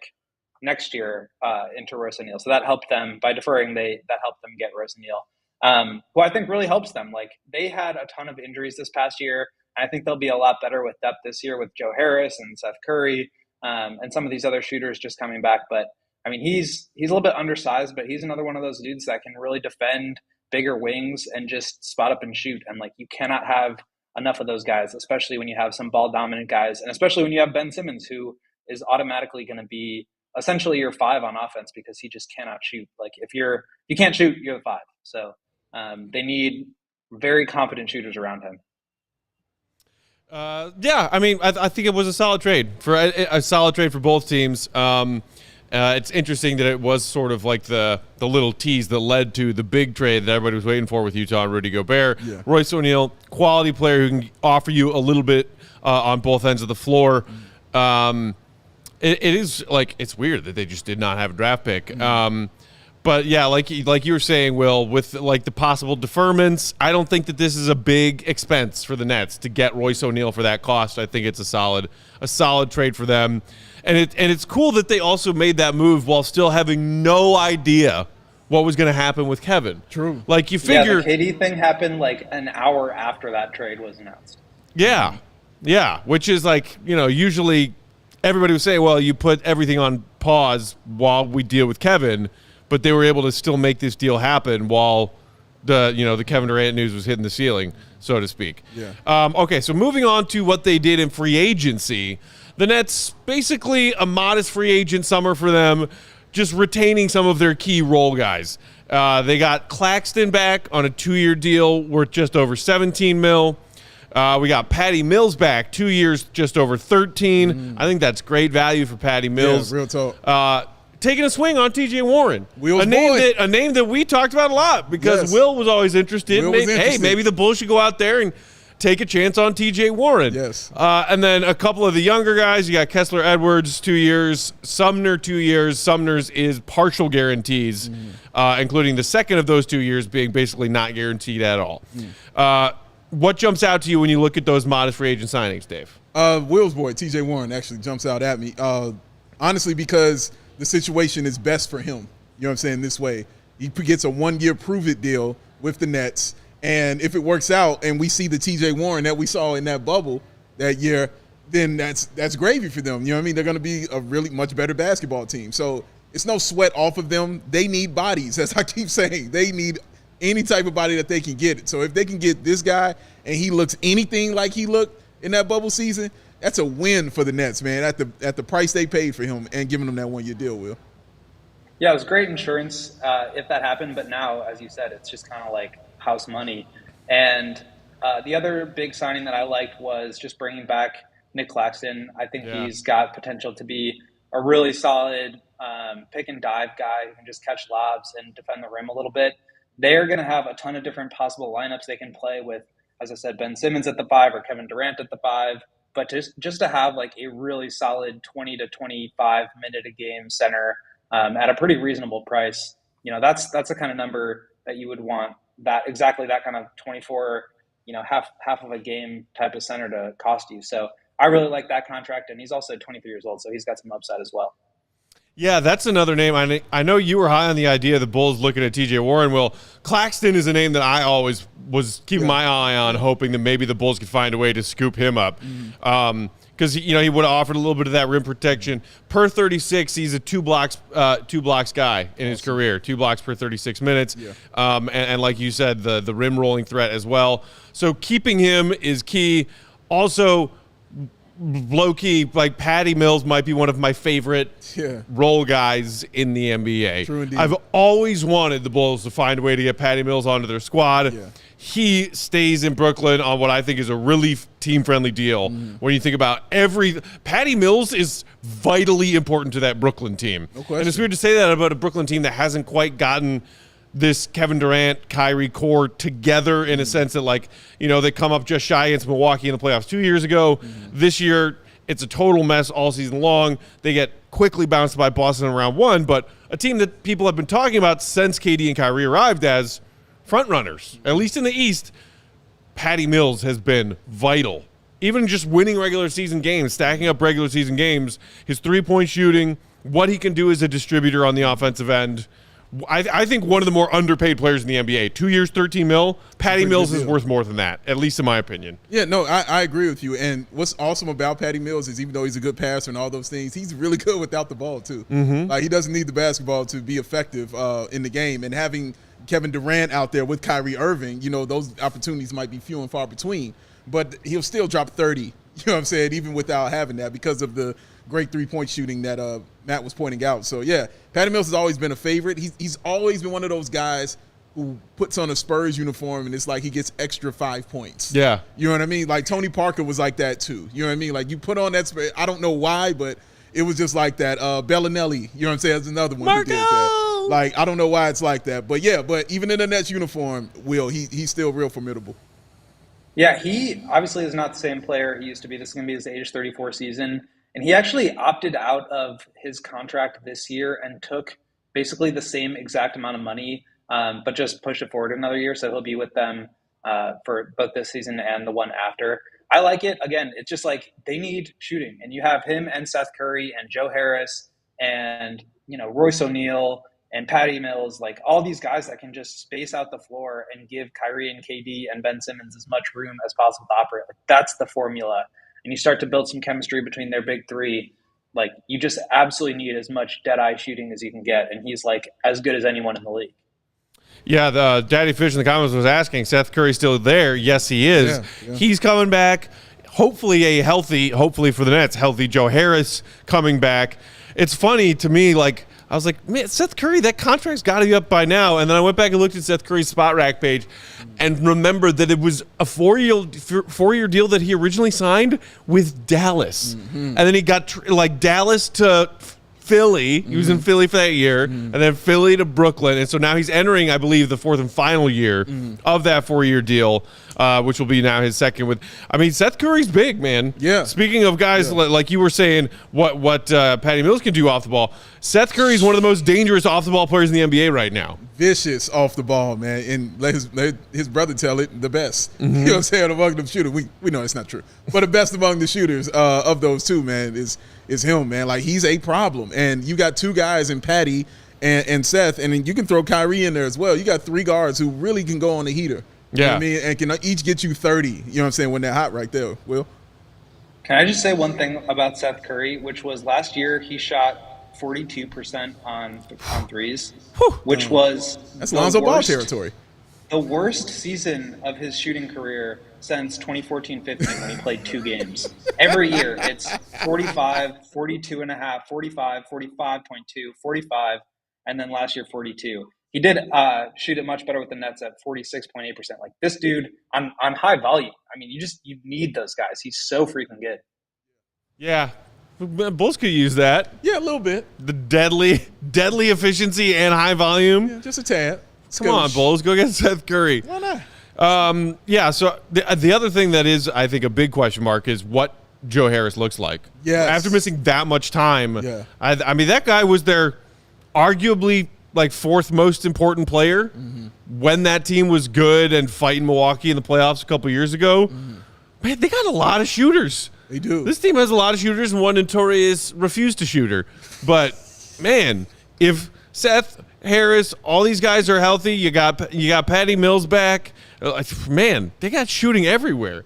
next year into Royce O'Neal. So that helped them. By deferring, that helped them get Royce O'Neal, who I think really helps them. Like, they had a ton of injuries this past year, and I think they'll be a lot better with depth this year with Joe Harris and Seth Curry and some of these other shooters just coming back. But I mean, he's a little bit undersized, but he's another one of those dudes that can really defend bigger wings and just spot up and shoot. And like, you cannot have enough of those guys, especially when you have some ball dominant guys, and especially when you have Ben Simmons, who is automatically going to be essentially your 5 on offense because he just cannot shoot. Like, if you can't shoot, you're the 5. So they need very competent shooters around him. Yeah, I mean, I think it was a solid trade for both teams. It's interesting that it was sort of like the little tease that led to the big trade that everybody was waiting for with Utah and Rudy Gobert. Yeah. Royce O'Neal, quality player who can offer you a little bit on both ends of the floor. It is like, it's weird that they just did not have a draft pick. But yeah, like you were saying, Will, with like the possible deferments, I don't think that this is a big expense for the Nets to get Royce O'Neal for that cost. I think it's a solid trade for them. And it's cool that they also made that move while still having no idea what was going to happen with Kevin. True. Like, you figure, the KD thing happened like an hour after that trade was announced. Yeah, which is like, usually everybody would say, well, you put everything on pause while we deal with Kevin, but they were able to still make this deal happen while the Kevin Durant news was hitting the ceiling, so to speak. Yeah. Okay, so moving on to what they did in free agency. The Nets, basically a modest free agent summer for them, just retaining some of their key role guys. They got Claxton back on a 2-year deal worth just over $17 million. We got Patty Mills back, 2 years, just over 13. I think that's great value for Patty Mills. Yeah, real talk. Taking a swing on TJ Warren, Will's a name that we talked about a lot because Will was always interested. Hey, maybe the Bulls should go out there and take a chance on TJ Warren. Yes. And then a couple of the younger guys, you got Kessler Edwards, 2 years, Sumner, 2 years. Sumner's is partial guarantees, including the second of those 2 years being basically not guaranteed at all. What jumps out to you when you look at those modest free agent signings, Dave? Will's boy, TJ Warren, actually jumps out at me. Honestly, because the situation is best for him. You know what I'm saying? This way. He gets a 1-year prove-it deal with the Nets. And if it works out and we see the TJ Warren that we saw in that bubble that year, then that's gravy for them. You know what I mean? They're going to be a really much better basketball team. So it's no sweat off of them. They need bodies, as I keep saying. They need any type of body that they can get. So if they can get this guy and he looks anything like he looked in that bubble season, that's a win for the Nets, man, at the price they paid for him and giving them that 1-year deal, Will. Yeah, it was great insurance if that happened, but now, as you said, it's just kind of like house money. And the other big signing that I liked was just bringing back Nick Claxton. I think he's got potential to be a really solid pick and dive guy who can just catch lobs and defend the rim a little bit. They're going to have a ton of different possible lineups they can play with, as I said, Ben Simmons at the 5 or Kevin Durant at the 5. But just to have like a really solid 20 to 25 minute a game center at a pretty reasonable price, that's the kind of number that you would want, that exactly that kind of 24, half of a game type of center to cost you. So I really like that contract, and he's also 23 years old, so he's got some upside as well. Yeah, that's another name. I know you were high on the idea of the Bulls looking at TJ Warren. Well, Claxton is a name that I always was keeping my eye on, hoping that maybe the Bulls could find a way to scoop him up. Because he would have offered a little bit of that rim protection. Per 36, he's a two blocks guy in his career. 2 blocks per 36 minutes. Yeah. And like you said, the rim rolling threat as well. So keeping him is key. Also, low-key, like Patty Mills might be one of my favorite role guys in the NBA. True indeed. I've always wanted the Bulls to find a way to get Patty Mills onto their squad. Yeah. He stays in Brooklyn on what I think is a really team-friendly deal. When you think about Patty Mills is vitally important to that Brooklyn team. No question. And it's weird to say that about a Brooklyn team that hasn't quite gotten this Kevin Durant, Kyrie core together in a sense that, they come up just shy against Milwaukee in the playoffs 2 years ago. This year, it's a total mess all season long. They get quickly bounced by Boston in round 1, but a team that people have been talking about since KD and Kyrie arrived as front runners, at least in the East. Patty Mills has been vital. Even just winning regular season games, stacking up regular season games, his three-point shooting, what he can do as a distributor on the offensive end. I think one of the more underpaid players in the NBA. 2 years, $13 million. Patty Mills is worth more than that, at least in my opinion. Yeah, no, I agree with you. And what's awesome about Patty Mills is even though he's a good passer and all those things, he's really good without the ball too. Like he doesn't need the basketball to be effective in the game. And having Kevin Durant out there with Kyrie Irving, those opportunities might be few and far between. But he'll still drop 30, you know what I'm saying, even without having that because of the great three-point shooting that Matt was pointing out. So, yeah, Patty Mills has always been a favorite. He's always been one of those guys who puts on a Spurs uniform and it's like he gets extra 5 points. Yeah. You know what I mean? Like Tony Parker was like that too. You know what I mean? Like you put on that – I don't know why, but it was just like that. Bellinelli, you know what I'm saying, that's another one who did that. Like I don't know why it's like that. But, yeah, but even in the Nets uniform, he's still real formidable. Yeah, he obviously is not the same player he used to be. This is going to be his age 34 season. And he actually opted out of his contract this year and took basically the same exact amount of money, but just pushed it forward another year. So he'll be with them for both this season and the one after. I like it. Again, it's just like they need shooting. And you have him and Seth Curry and Joe Harris and, Royce O'Neal and Patty Mills, like all these guys that can just space out the floor and give Kyrie and KD and Ben Simmons as much room as possible to operate. Like that's the formula. And you start to build some chemistry between their big three, like you just absolutely need as much dead-eye shooting as you can get. And he's like as good as anyone in the league. Yeah, the Daddy Fish in the comments was asking, Seth Curry still there? Yes, he is. Yeah. He's coming back. Hopefully hopefully for the Nets, healthy Joe Harris coming back. It's funny to me, like, I was like, man, Seth Curry, that contract's got to be up by now. And then I went back and looked at Seth Curry's spot rack page and remembered that it was a four-year deal that he originally signed with Dallas. And then he got Dallas to Philly. He was in Philly for that year, and then Philly to Brooklyn. And so now he's entering, I believe, the fourth and final year of that 4-year deal, which will be now his second. Seth Curry's big, man. Yeah. Speaking of guys, like you were saying, what Patty Mills can do off the ball, Seth Curry's one of the most dangerous off-the-ball players in the NBA right now. Vicious off the ball, man. And let his brother tell it, the best. You know what I'm saying? Among the shooters. We know it's not true. But the best among the shooters of those two, man, is him, man. Like, he's a problem. And you got two guys in Patty and Seth, and then you can throw Kyrie in there as well. You got three guards who really can go on the heater. You know what I mean? And can each get you 30, you know what I'm saying, when they're hot right there. Will? Can I just say one thing about Seth Curry, which was last year he shot 42% on threes, which was that's Lonzo Ball territory. The worst season of his shooting career since 2014-15 when he played 2 games. Every year it's 45, 42.5, 45, 45.2, 45, and then last year 42. He did shoot it much better with the Nets at 46.8%. Like this dude on high volume. I mean, you need those guys. He's so freaking good. Yeah. Bulls could use that. Yeah, a little bit. The deadly efficiency and high volume. Yeah, just a tad. Come on, Bulls. Go get Seth Curry. Why not? Yeah, so the other thing that is, I think, a big question mark is what Joe Harris looks like. Yes. After missing that much time. Yeah. I mean, that guy was their arguably like fourth most important player when that team was good and fighting Milwaukee in the playoffs a couple years ago. Man, they got a lot of shooters. They do. This team has a lot of shooters, and one notorious refused to shooter. But man, if Seth Harris, all these guys are healthy, you got Patty Mills back. Man, they got shooting everywhere.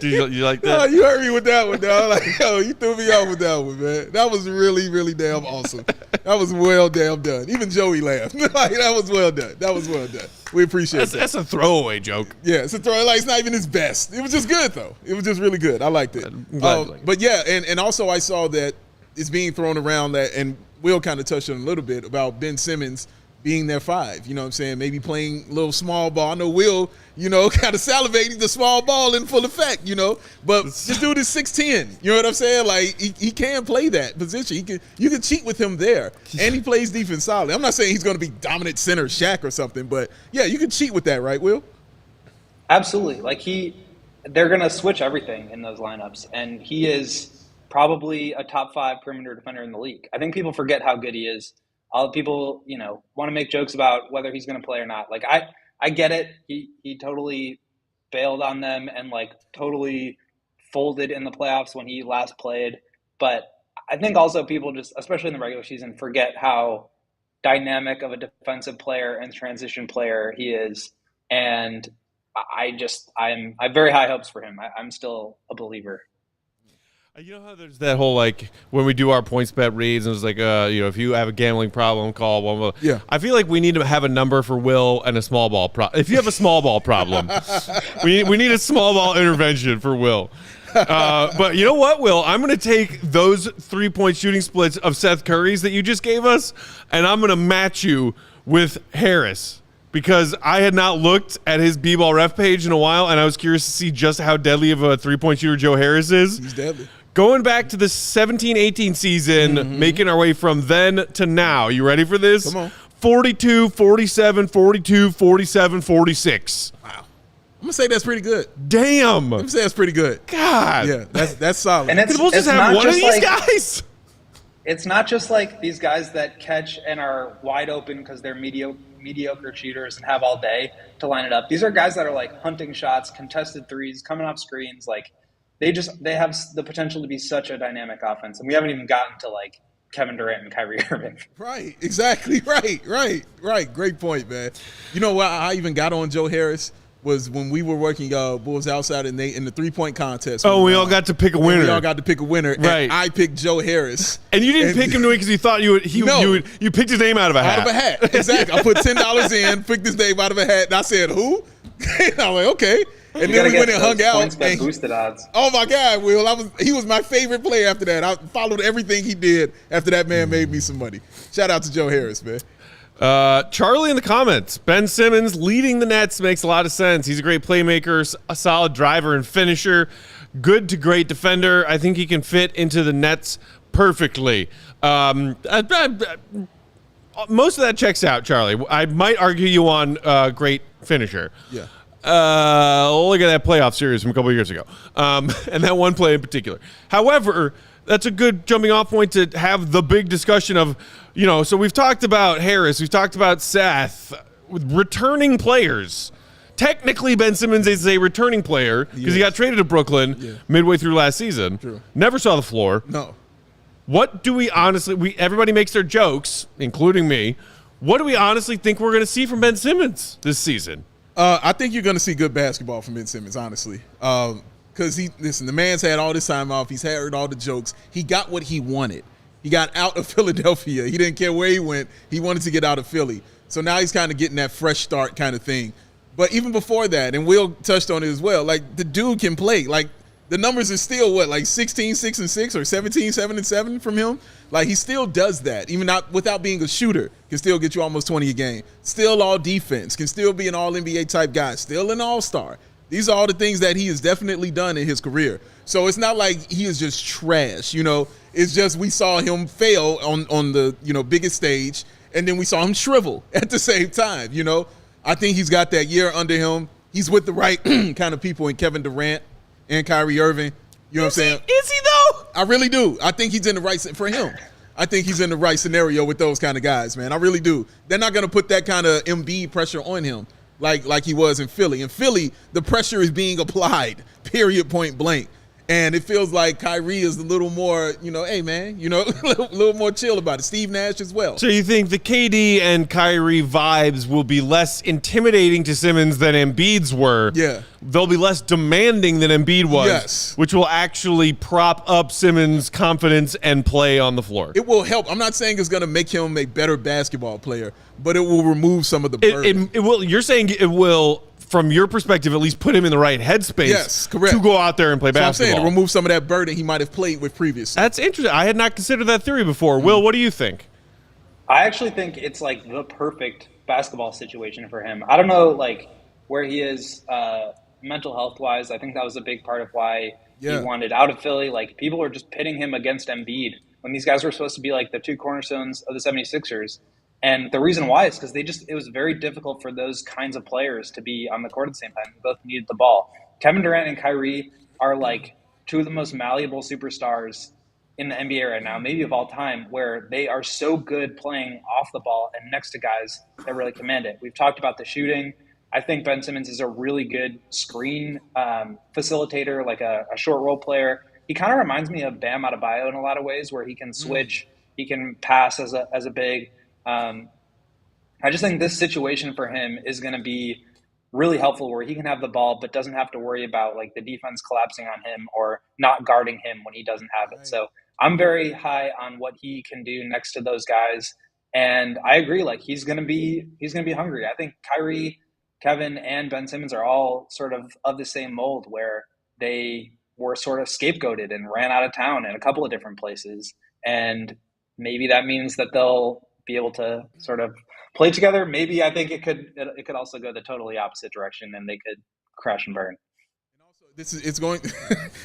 You like that? Oh, you hurt me with that one, dog. Like, yo, you threw me off with that one, man. That was really, really damn awesome. That was well damn done. Even Joey laughed. Like, that was well done. That was well done. We appreciate that. That's a throwaway joke. Yeah, it's a throwaway. Like, it's not even his best. It was just good, though. It was just really good. I liked it. But yeah, and also I saw that it's being thrown around that, and Will kind of touched on it a little bit about Ben Simmons being their 5, you know what I'm saying? Maybe playing a little small ball. I know Will, kind of salivating the small ball in full effect, But this dude is 6'10", you know what I'm saying? Like, he can play that position. You can cheat with him there. And he plays defense solid. I'm not saying he's going to be dominant center Shaq or something, but, yeah, you can cheat with that, right, Will? Absolutely. Like, they're going to switch everything in those lineups, and he is probably a top 5 perimeter defender in the league. I think people forget how good he is. All the people, want to make jokes about whether he's going to play or not. Like, I get it. He totally bailed on them and, like, totally folded in the playoffs when he last played. But I think also people just, especially in the regular season, forget how dynamic of a defensive player and transition player he is. And I have very high hopes for him. I'm still a believer. You know how there's that whole, like, when we do our points bet reads, and it's like, if you have a gambling problem, call one. Blah, blah. Yeah. I feel like we need to have a number for Will and a small ball problem. If you have a small ball problem, we need a small ball intervention for Will. But you know what, Will? I'm going to take those 3-point shooting splits of Seth Curry's that you just gave us, and I'm going to match you with Harris. Because I had not looked at his B-ball ref page in a while, and I was curious to see just how deadly of a 3-point shooter Joe Harris is. He's deadly. Going back to the 17-18 season, making our way from then to now. You ready for this? Come on. 42, 47, 42, 47, 46. Wow. I'm going to say that's pretty good. Damn. I'm going to say that's pretty good. God. Yeah, that's solid. And We'll just have one of these guys. It's not just like these guys that catch and are wide open because they're mediocre shooters and have all day to line it up. These are guys that are like hunting shots, contested threes, coming off screens. Like they have the potential to be such a dynamic offense. And we haven't even gotten to like Kevin Durant and Kyrie Irving. Right. Exactly. Right. Great point, man. You know what? I even got on Joe Harris was when we were working Bulls Outside in the 3-point contest. We all got to pick a winner. We all got to pick a winner. Right. And I picked Joe Harris. And you didn't pick him to win because you thought you picked his name out of a hat. Out of a hat. Exactly. I put $10 in, picked his name out of a hat, and I said, who? And I'm like, okay. And then we went and hung out. And boosted odds. Oh my God, Will! He was my favorite player after that. I followed everything he did after that man made me some money. Shout out to Joe Harris, man. Charlie in the comments. Ben Simmons leading the Nets makes a lot of sense. He's a great playmaker, a solid driver and finisher, good to great defender. I think he can fit into the Nets perfectly. Most of that checks out, Charlie. I might argue you on great finisher. Yeah. Look at that playoff series from a couple of years ago, and that one play in particular. However, that's a good jumping off point to have the big discussion of, so we've talked about Harris, we've talked about Seth, returning players. Technically, Ben Simmons is a returning player because he got traded to Brooklyn midway through last season. True. Never saw the floor. No. What do we honestly, everybody makes their jokes, including me. What do we honestly think we're going to see from Ben Simmons this season? I think you're going to see good basketball from Ben Simmons, honestly. Because the man's had all this time off. He's heard all the jokes. He got what he wanted. He got out of Philadelphia. He didn't care where he went. He wanted to get out of Philly. So now he's kind of getting that fresh start kind of thing. But even before that, and Will touched on it as well, like the dude can play. Like the numbers are still like 16, 6 and 6 or 17, 7 and 7 from him. Like, he still does that, even not without being a shooter. Can still get you almost 20 a game. Still all defense. Can still be an all-NBA type guy. Still an all-star. These are all the things that he has definitely done in his career. So it's not like he is just trash, you know. It's just we saw him fail on the, you know, biggest stage, and then we saw him shrivel at the same time, you know. I think he's got that year under him. He's with the right kind of people in Kevin Durant and Kyrie Irving. You know what I'm saying? Is he, though? I really do. I think he's in the right – for him. I think he's in the right scenario with those kind of guys, man. I really do. They're not going to put that kind of Embiid pressure on him like he was in Philly. In Philly, the pressure is being applied, period, point blank. And it feels like Kyrie is a little more, you know, hey, man, you know, a little more chill about it. Steve Nash as well. So you think the KD and Kyrie vibes will be less intimidating to Simmons than Embiid's were? Yeah. They'll be less demanding than Embiid was, Yes. which will actually prop up Simmons' confidence and play on the floor. It will help. I'm not saying it's going to make him a better basketball player, but it will remove some of the burden. It will. You're saying it will, from your perspective, at least put him in the right headspace. Yes, correct. To go out there and play So I'm basketball. saying to remove some of that burden he might have played with previously. That's interesting. I had not considered that theory before. Will, what do you think? I actually think it's like the perfect basketball situation for him. I don't know like where he is mental health wise. I think that was a big part of why he wanted out of Philly. Like, people were just pitting him against Embiid when these guys were supposed to be like the two cornerstones of the 76ers. And the reason why is because it was very difficult for those kinds of players to be on the court at the same time. They both needed the ball. Kevin Durant and Kyrie are like two of the most malleable superstars in the NBA right now, maybe of all time, where they are so good playing off the ball and next to guys that really command it. We've talked about the shooting. I think Ben Simmons is a really good screen facilitator, like a short role player. He kind of reminds me of Bam Adebayo in a lot of ways, where he can switch, he can pass as a big. I just think this situation for him is going to be really helpful, where he can have the ball but doesn't have to worry about like the defense collapsing on him or not guarding him when he doesn't have it. So I'm very high on what he can do next to those guys, and I agree. Like, he's going to be hungry. I think Kyrie, Kevin, and Ben Simmons are all sort of the same mold, where they were sort of scapegoated and ran out of town in a couple of different places, and maybe that means that they'll be able to sort of play together. Maybe I think it could also go the totally opposite direction, and they could crash and burn. It's going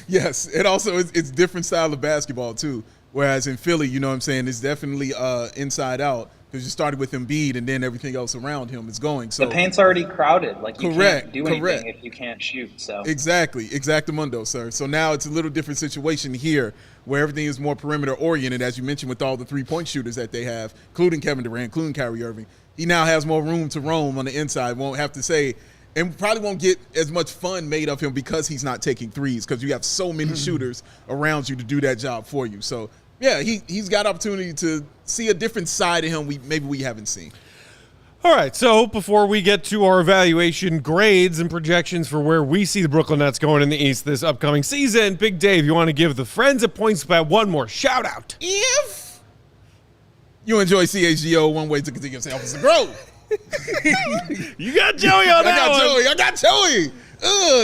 yes, it also it's different style of basketball too, whereas in Philly, you know what I'm saying, it's definitely inside out, because you started with Embiid and then everything else around him is going. So the paint's already crowded. Like, you correct, can't do anything if you can't shoot. So exactly, exactamundo, sir. So now it's a little different situation here, where everything is more perimeter oriented, as you mentioned, with all the 3-point shooters that they have, including Kevin Durant, including Kyrie Irving. He now has more room to roam on the inside. Won't have to say, and probably won't get as much fun made of him because he's not taking threes, because you have so many shooters around you to do that job for you. So yeah, he's got opportunity to see a different side of him we haven't seen. All right, so before we get to our evaluation, grades, and projections for where we see the Brooklyn Nets going in the East this upcoming season, Big Dave, you want to give the friends at PointsBet one more shout-out. If you enjoy CHGO, one way to continue yourself is to grow. You got Joey on that one. I got Joey.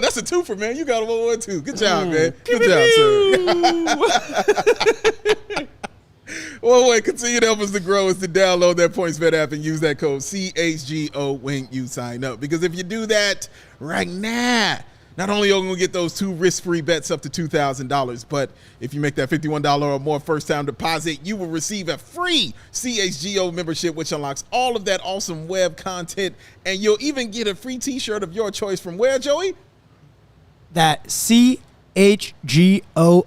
That's a twofer, man. You got a 1-1 too. Good job, man. Good job, sir. One way continue to help us to grow is to download that PointsBet app and use that code CHGO when you sign up. Because if you do that right now, not only are you going to get those 2 risk-free bets up to $2,000, but if you make that $51 or more first-time deposit, you will receive a free CHGO membership, which unlocks all of that awesome web content, and you'll even get a free T-shirt of your choice from where, Joey? That CHGO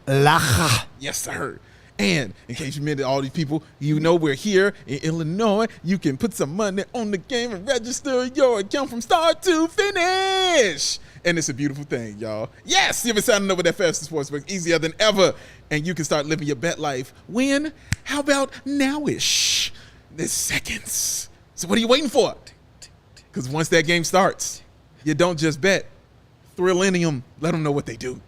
Lacha. Yes, sir. And in case you met all these people, you know we're here in Illinois. You can put some money on the game and register your account from start to finish. And it's a beautiful thing, y'all. Yes, you've been signing up with that fastest sportsbook, easier than ever. And you can start living your bet life. When? How about now-ish? There's seconds. So what are you waiting for? Because once that game starts, you don't just bet. Thrill in them. Let them know what they do.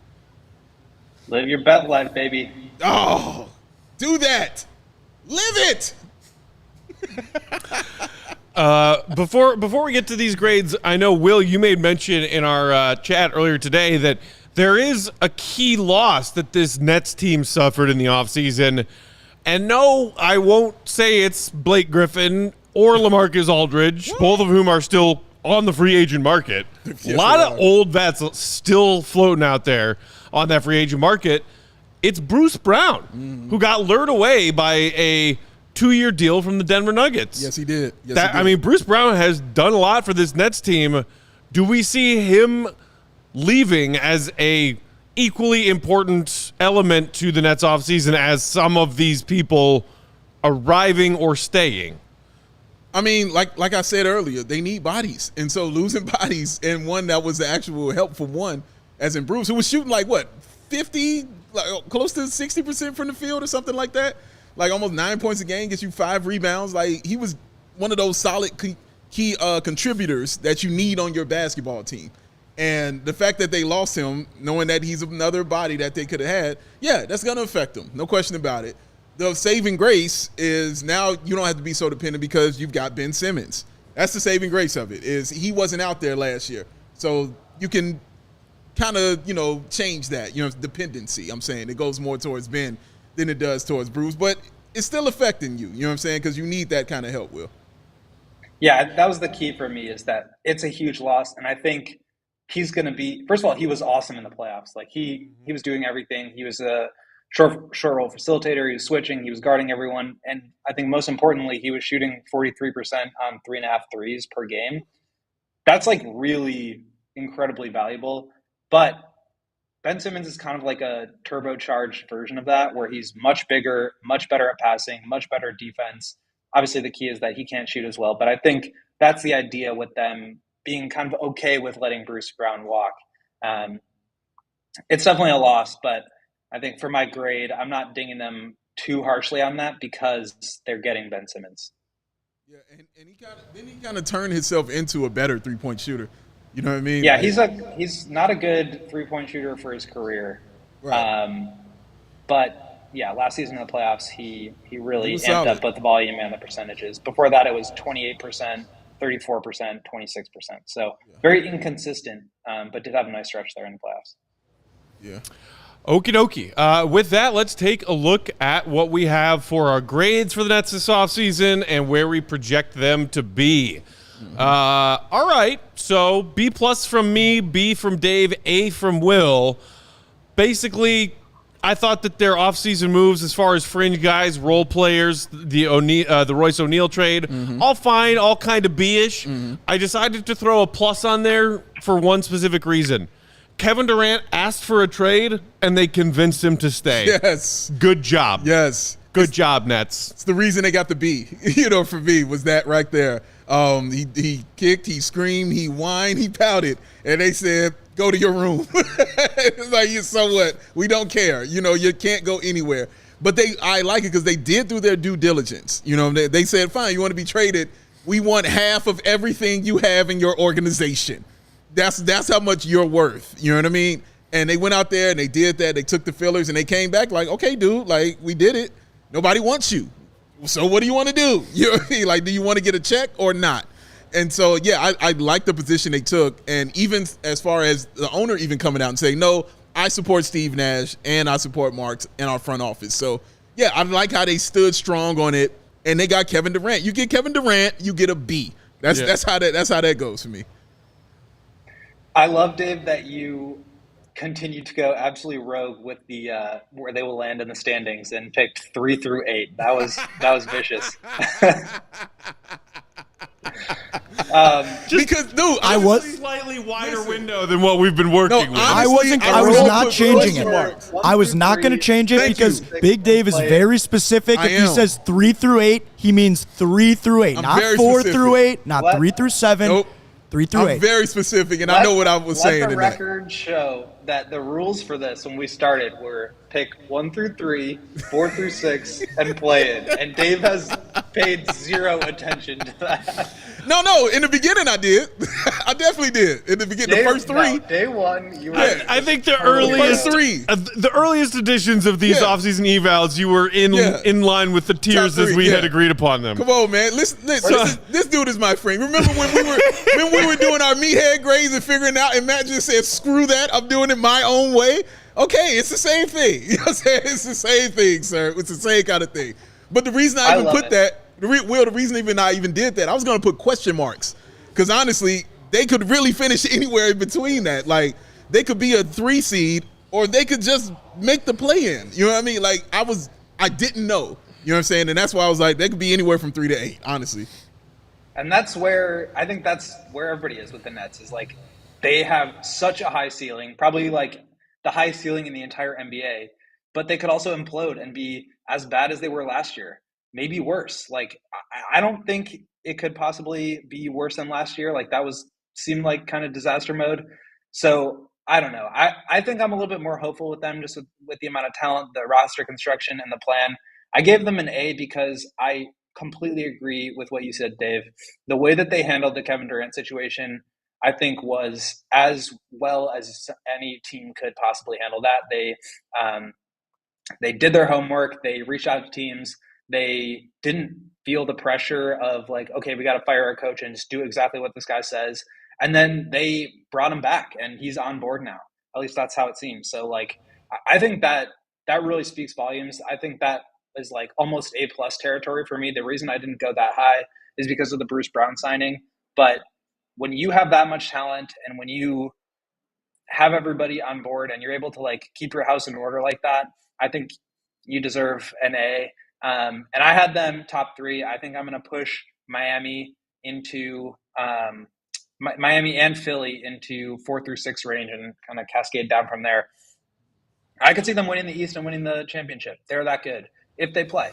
Live your bet life, baby. Oh, do that. Live it. Before we get to these grades, I know, Will, you made mention in our chat earlier today that there is a key loss that this Nets team suffered in the offseason. And no, I won't say it's Blake Griffin or LaMarcus Aldridge, both of whom are still on the free agent market. Yes, a lot they of are. old vets still floating out there on that free agent market. It's Bruce Brown, who got lured away by a 2-year deal from the Denver Nuggets. Yes, he did. Yes, he did. I mean, Bruce Brown has done a lot for this Nets team. Do we see him leaving as a equally important element to the Nets offseason as some of these people arriving or staying? I mean, like I said earlier, they need bodies. And so losing bodies and one that was the actual help for one, as in Bruce, who was shooting like, what, 50, like close to 60% from the field or something like that? Like almost 9 points a game, gets you 5 rebounds. Like he was one of those solid key contributors that you need on your basketball team. And the fact that they lost him, knowing that he's another body that they could have had, yeah, that's going to affect them. No question about it. The saving grace is now you don't have to be so dependent because you've got Ben Simmons. That's the saving grace of it, is he wasn't out there last year. So you can kind of, change that, dependency. I'm saying it goes more towards Ben than it does towards Bruce, but it's still affecting you. You know what I'm saying? Because you need that kind of help, Will. Yeah, that was the key for me, is that it's a huge loss. And I think he's going to be, first of all, he was awesome in the playoffs. Like he was doing everything. He was a short roll facilitator. He was switching. He was guarding everyone. And I think most importantly, he was shooting 43% on 3.5 threes per game. That's like really incredibly valuable. But Ben Simmons is kind of like a turbocharged version of that, where he's much bigger, much better at passing, much better defense. Obviously, the key is that he can't shoot as well. But I think that's the idea with them being kind of okay with letting Bruce Brown walk. It's definitely a loss, but I think for my grade, I'm not dinging them too harshly on that because they're getting Ben Simmons. Yeah, and he kind of turned himself into a better 3-point shooter. You know what I mean? Yeah, like, he's not a good 3-point shooter for his career. Right. But yeah, last season in the playoffs, he really was amped solid. up both the volume and the percentages. Before that, it was 28%, 34%, 26%. So very inconsistent, but did have a nice stretch there in the playoffs. Yeah. Okie dokie. With that, let's take a look at what we have for our grades for the Nets this offseason and where we project them to be. All right, so B+ from me, B from Dave, A from Will. Basically, I thought that their offseason moves as far as fringe guys, role players, the Royce O'Neal trade, all fine, all kind of B-ish. I decided to throw a plus on there for one specific reason. Kevin Durant asked for a trade, and they convinced him to stay. Yes. Good job. Yes. Good job, Nets. It's the reason they got the B, for me, was that right there. He kicked, he screamed, he whined, he pouted, and they said, go to your room. It's like, so what? We don't care. You can't go anywhere. But I like it because they did do their due diligence. They said, fine, you want to be traded? We want half of everything you have in your organization. That's how much you're worth. You know what I mean? And they went out there and they did that. They took the fillers and they came back like, okay, dude, like we did it. Nobody wants you. So what do you want to do? You know what I mean? Like, do you want to get a check or not? And so, yeah, I like the position they took. And even as far as the owner even coming out and saying, no, I support Steve Nash and I support Marks in our front office. So, yeah, I like how they stood strong on it. And they got Kevin Durant. You get Kevin Durant, you get a B. That's how that goes for me. I love, Dave, that you continue to go absolutely rogue with the where they will land in the standings and picked 3 through 8. That was vicious. Because, dude, I was Slightly wider window than what we've been working with. I was not changing it. I was not going to change it because Big Dave is very specific. If he says 3 through 8, he means 3 through 8, not 4 through 8, not 3 through 7. Nope. 3 through 8. I'm very specific, and I know what I was saying. Let the in that. record show that the rules for this when we started were pick 1 through 3, 4 through 6, and play it. And Dave has paid zero attention to that. No. In the beginning, I did. I definitely did. In the beginning, the first 3. No, day 1, you were. I think the earliest first 3. The earliest editions of these offseason evals, you were in line with the tiers Top 3, as we had agreed upon them. Come on, man. Listen, this dude is my friend. Remember when we were doing our meathead grades and figuring out, and Matt just said, screw that, I'm doing it my own way? Okay, it's the same thing. You know what I'm saying? It's the same thing, sir. It's the same kind of thing. But the reason I even put that, the reason even I even did that, I was going to put question marks. Because honestly, they could really finish anywhere in between that. Like, they could be a 3 seed or they could just make the play-in. You know what I mean? Like, I didn't know. You know what I'm saying? And that's why I was like, they could be anywhere from 3 to 8, honestly. And that's where I think that's where everybody is with the Nets is like they have such a high ceiling, probably like the highest ceiling in the entire NBA, but they could also implode and be as bad as they were last year, maybe worse. Like I don't think it could possibly be worse than last year. Like that seemed like kind of disaster mode. So I don't know. I think I'm a little bit more hopeful with them just with the amount of talent, the roster construction, and the plan. I gave them an A because I completely agree with what you said, Dave. The way that they handled the Kevin Durant situation, I think, was as well as any team could possibly handle that. They did their homework. They reached out to teams. They didn't feel the pressure of like, okay, we got to fire our coach and just do exactly what this guy says. And then they brought him back, and he's on board now. At least that's how it seems. So, like, I think that really speaks volumes. I think that is like almost A+ territory for me. The reason I didn't go that high is because of the Bruce Brown signing. But when you have that much talent and when you have everybody on board and you're able to like keep your house in order like that, I think you deserve an A. And I had them top 3. I think I'm going to push Miami into Miami and Philly into 4 through 6 range and kind of cascade down from there. I could see them winning the East and winning the championship. They're that good if they play.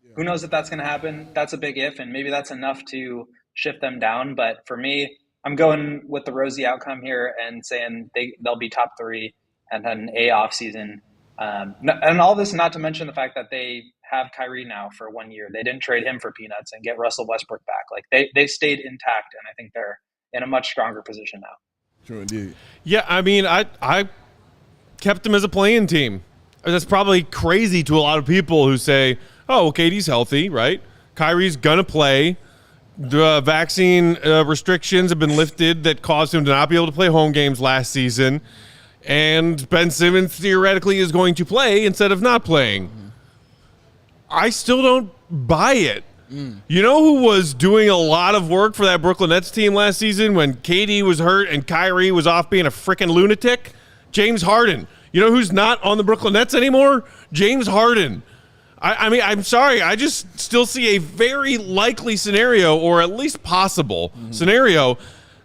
Yeah. Who knows if that's going to happen? That's a big if, and maybe that's enough to shift them down. But for me, I'm going with the rosy outcome here and saying they'll be top 3 and then A offseason. And all this not to mention the fact that they have Kyrie now for 1 year. They didn't trade him for peanuts and get Russell Westbrook back. Like they stayed intact, and I think they're in a much stronger position now. True indeed. Yeah, I mean, I kept them as a play-in team. That's probably crazy to a lot of people who say, oh, well, KD's healthy, right? Kyrie's going to play. The vaccine restrictions have been lifted that caused him to not be able to play home games last season. And Ben Simmons theoretically is going to play instead of not playing. Mm-hmm. I still don't buy it. You know who was doing a lot of work for that Brooklyn Nets team last season when KD was hurt and Kyrie was off being a freaking lunatic? James Harden. You know who's not on the Brooklyn Nets anymore? James Harden. I mean, I'm sorry. I just still see a very likely scenario, or at least possible scenario,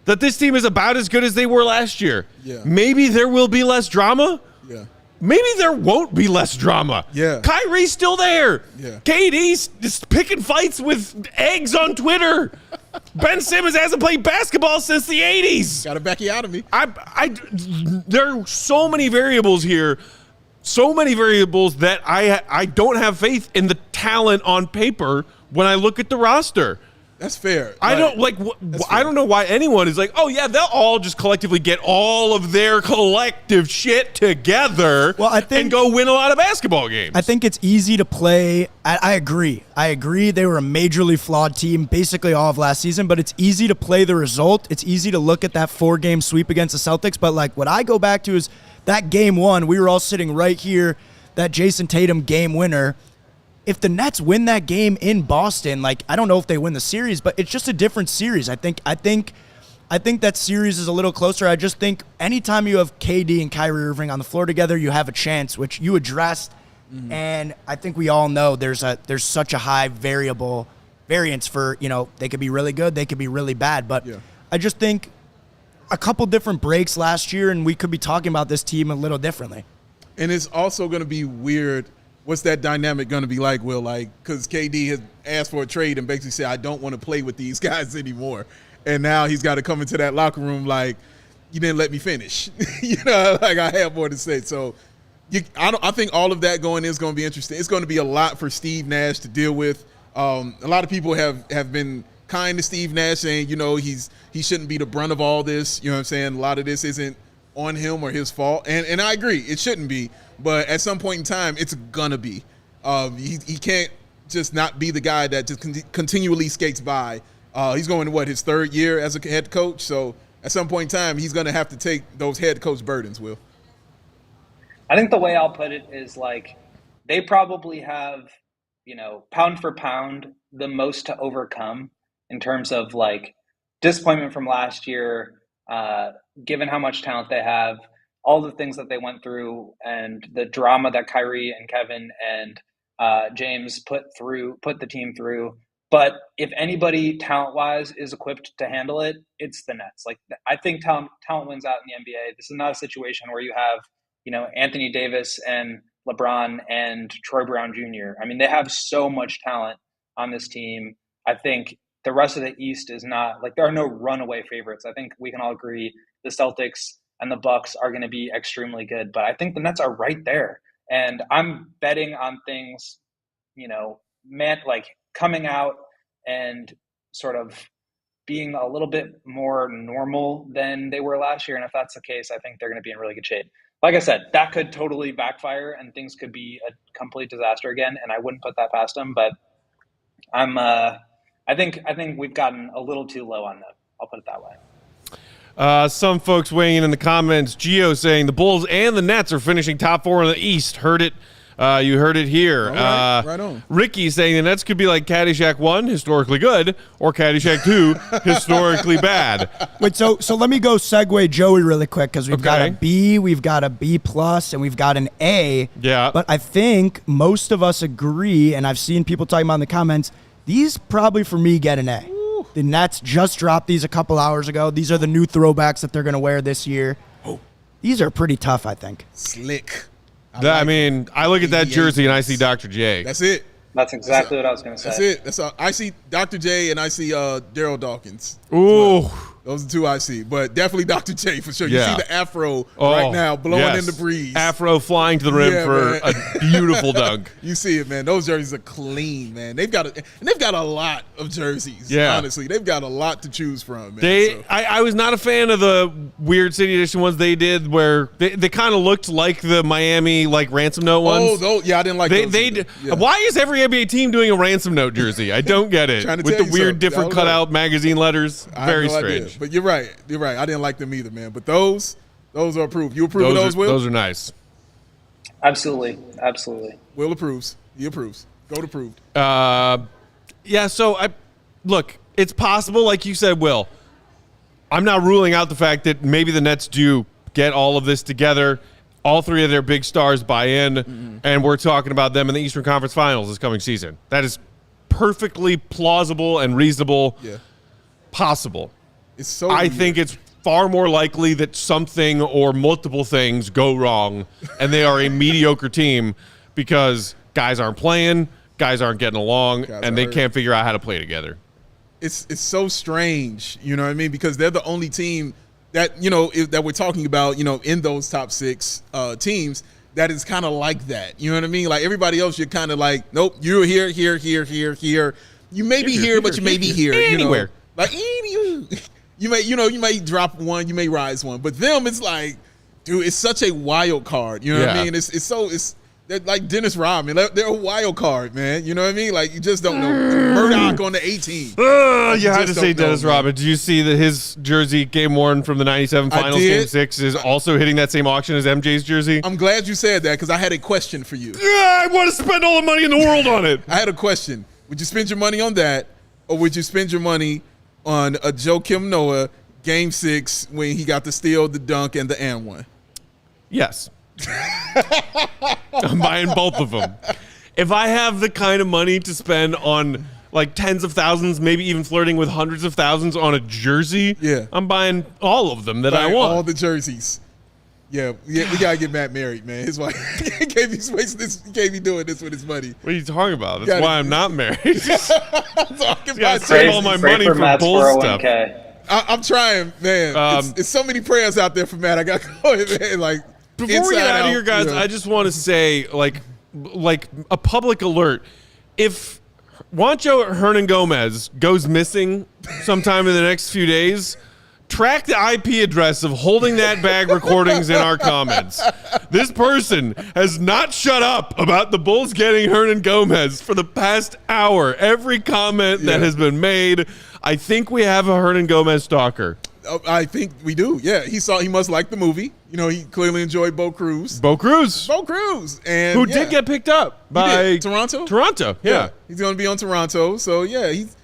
that this team is about as good as they were last year. Yeah. Maybe there will be less drama. Yeah. Maybe there won't be less drama. Yeah. Kyrie's still there. Yeah. KD's just picking fights with eggs on Twitter. Ben Simmons hasn't played basketball since the 80s. Got to back you out of me. There are so many variables here, so many variables that I don't have faith in the talent on paper when I look at the roster. That's fair. I don't know why anyone is like, oh yeah, they'll all just collectively get all of their collective shit together and go win a lot of basketball games. I think it's easy to play. I agree. They were a majorly flawed team basically all of last season, but it's easy to play the result. It's easy to look at that 4-game sweep against the Celtics, but like what I go back to is that game 1, we were all sitting right here, that Jason Tatum game winner. If the Nets win that game in Boston, like I don't know if they win the series, but it's just a different series. I think that series is a little closer. I just think anytime you have KD and Kyrie Irving on the floor together, you have a chance, which you addressed. Mm-hmm. And I think we all know there's such a high variance for, they could be really good, they could be really bad. But yeah. I just think a couple different breaks last year, and we could be talking about this team a little differently. And it's also going to be weird. What's that dynamic going to be like, Will? Like, because KD has asked for a trade and basically said, I don't want to play with these guys anymore. And now he's got to come into that locker room like, you didn't let me finish. Like I have more to say. So I think all of that going is going to be interesting. It's going to be a lot for Steve Nash to deal with. A lot of people have been kind to Steve Nash saying, he shouldn't be the brunt of all this. You know what I'm saying? A lot of this isn't on him or his fault. And I agree. It shouldn't be. But at some point in time, it's going to be. He can't just not be the guy that just continually skates by. He's going to, his 3rd year as a head coach? So at some point in time, he's going to have to take those head coach burdens, Will. I think the way I'll put it is like they probably have, pound for pound, the most to overcome in terms of like disappointment from last year, given how much talent they have, all the things that they went through, and the drama that Kyrie and Kevin and James put the team through. But if anybody talent-wise is equipped to handle it, it's the Nets. Like I think talent wins out in the NBA. This is not a situation where you have, Anthony Davis and LeBron and Troy Brown Jr. I mean, they have so much talent on this team. I think the rest of the East is not like there are no runaway favorites. I think we can all agree the Celtics and the Bucks are going to be extremely good, but I think the Nets are right there. And I'm betting on things, like coming out and sort of being a little bit more normal than they were last year. And if that's the case, I think they're going to be in really good shape. Like I said, that could totally backfire and things could be a complete disaster again. And I wouldn't put that past them, but I think we've gotten a little too low on them. I'll put it that way. Some folks weighing in the comments, Gio saying the Bulls and the Nets are finishing top 4 in the East. Heard it. You heard it here. Right on. Ricky saying the Nets could be like Caddyshack 1, historically good, or Caddyshack 2, historically bad. Wait, so let me go segue Joey really quick because we've got a B, we've got a B+, and we've got an A. Yeah. But I think most of us agree, and I've seen people talking about in the comments, these probably for me get an A. Ooh. The Nets just dropped these a couple hours ago. These are the new throwbacks that they're going to wear this year. Oh. These are pretty tough, I think. Slick. I look at that jersey and I see Dr. J. That's it. That's exactly what I was going to say. That's it. That's all. I see Dr. J and I see Daryl Dawkins. Ooh. Those are 2 I see, but definitely Dr. J for sure. Yeah. You see the afro right now blowing in the breeze. Afro flying to the rim for a beautiful dunk. You see it, man. Those jerseys are clean, man. They've got a lot of jerseys. Yeah. Honestly, they've got a lot to choose from, man. I was not a fan of the Weird City Edition ones they did, where they kind of looked like the Miami ransom note ones. Oh, yeah, I didn't like those. Yeah. Why is every NBA team doing a ransom note jersey? I don't get it. With the weird, different cutout magazine letters, very strange. Idea. But you're right. I didn't like them either, man. But those are approved. You approve of those, Will? Those are nice. Absolutely. Will approves. He approves. Go to approved. Yeah. So look. It's possible, like you said, Will. I'm not ruling out the fact that maybe the Nets do get all of this together. All 3 of their big stars buy in, and we're talking about them in the Eastern Conference Finals this coming season. That is perfectly plausible and reasonable. Yeah. Possible. It's so I think it's far more likely that something or multiple things go wrong and they are a mediocre team because guys aren't playing, guys aren't getting along, and they can't figure out how to play together. It's so strange, you know what I mean? Because they're the only team that, that we're talking about, in those top 6 teams that is kind of like that. You know what I mean? Like everybody else, you're kind of like, nope, you're here. You may be here, but you may be here. Anywhere. You may drop one, you may rise one, but them, it's like, dude, it's such a wild card. You know what I mean? They're like Dennis Rodman. They're a wild card, man. You know what I mean? Like you just don't know. Murdoch on the 18. You had to say Dennis Rodman. Did you see that his jersey game worn from the 97 finals game 6 is also hitting that same auction as MJ's jersey? I'm glad you said that because I had a question for you. I want to spend all the money in the world on it. I had a question. Would you spend your money on that, or would you spend your money on a Joakim Noah game 6 when he got the steal, the dunk, and the and one? Yes. I'm buying both of them. If I have the kind of money to spend on like tens of thousands, maybe even flirting with hundreds of thousands on a jersey, I'm buying all of them that I want. All the jerseys. Yeah, we gotta get Matt married, man. His wife can't be doing this with his money. What are you talking about? That's why I'm not married. I save all my money for Bulls stuff. I'm trying, man. It's so many prayers out there for Matt. I got going, man. Like before we get out of here, guys, I just want to say, like a public alert. If Juancho Hernan-Gomez goes missing sometime in the next few days, track the IP address of Holding That Bag recordings in our comments. This person has not shut up about the Bulls getting Hernan-Gomez for the past hour. Every comment that has been made, I think we have a Hernan-Gomez stalker. I think we do. Yeah, he must like the movie. You know, he clearly enjoyed Bo Cruz. Bo Cruz, and who did get picked up by Toronto. Toronto, yeah. He's going to be on Toronto. So yeah, he's.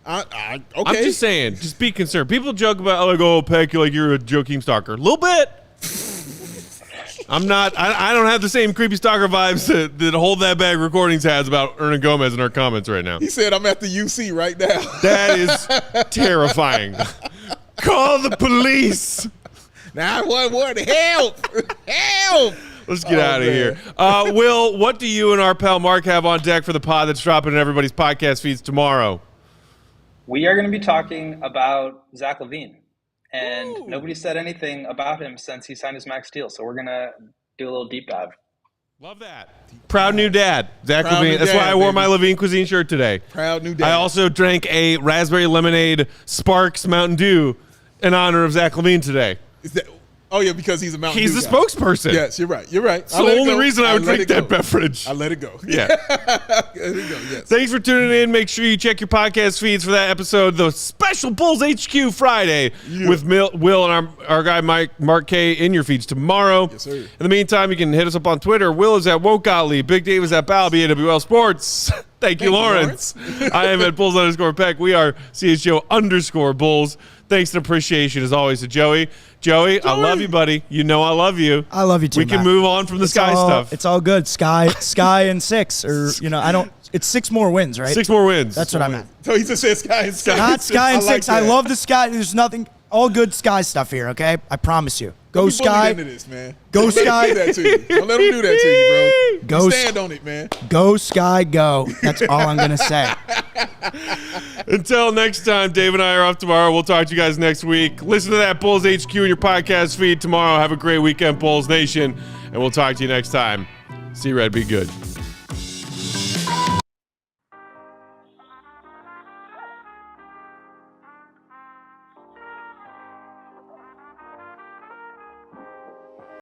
Okay. I'm just saying, just be concerned. People joke about Peck, like you're a Joakim stalker. A little bit. I'm not. I don't have the same creepy stalker vibes that Hold That Bag Recordings has about Erna Gomez in our comments right now. He said, "I'm at the UC right now." That is terrifying. Call the police. 911, help! Help! Let's get out of here. Will, what do you and our pal Mark have on deck for the pod that's dropping in everybody's podcast feeds tomorrow? We are going to be talking about Zach LaVine. And nobody said anything about him since he signed his max deal. So we're going to do a little deep dive. Love that. Proud new dad, Zach LaVine. That's why I wore my LaVine Cuisine shirt today. Proud new dad. I also drank a raspberry lemonade Sparks Mountain Dew in honor of Zach LaVine today. Oh, yeah, because he's a Mountain He's Dew the guy. spokesperson. Yes, you're right. You're right. It's the only reason I would drink that beverage. I let it go. Yeah. Let it go, yes. Thanks for tuning in. Make sure you check your podcast feeds for that episode, the special Bulls HQ Friday with Will and our guy Mark K in your feeds tomorrow. Yes, sir. In the meantime, you can hit us up on Twitter. Will is at Woke Gottlieb. Big Dave is at Balby, AWL Sports. Thank you, Lawrence. I am at Bulls_Peck. We are CHGO_Bulls. Thanks and appreciation, as always, to Joey. Joey, I love you, buddy. You know I love you. I love you too. We can move on from the Sky stuff. It's all good. Sky and 6, or I don't. It's 6 more wins, right? 6 more wins. That's what I meant. So he just said Sky and 6. Not Sky and 6. Like I love the Sky. There's nothing. All good Sky stuff here. Okay, I promise you. Go Don't be Sky. into this, man. Go Don't Sky. Let him do that to you. Don't let him do that to you, bro. Go You stand on it, man. Go Sky. Go. That's all I'm gonna say. Until next time, Dave and I are off tomorrow. We'll talk to you guys next week. Listen to that Bulls HQ in your podcast feed tomorrow. Have a great weekend, Bulls Nation, and we'll talk to you next time. See Red, be good.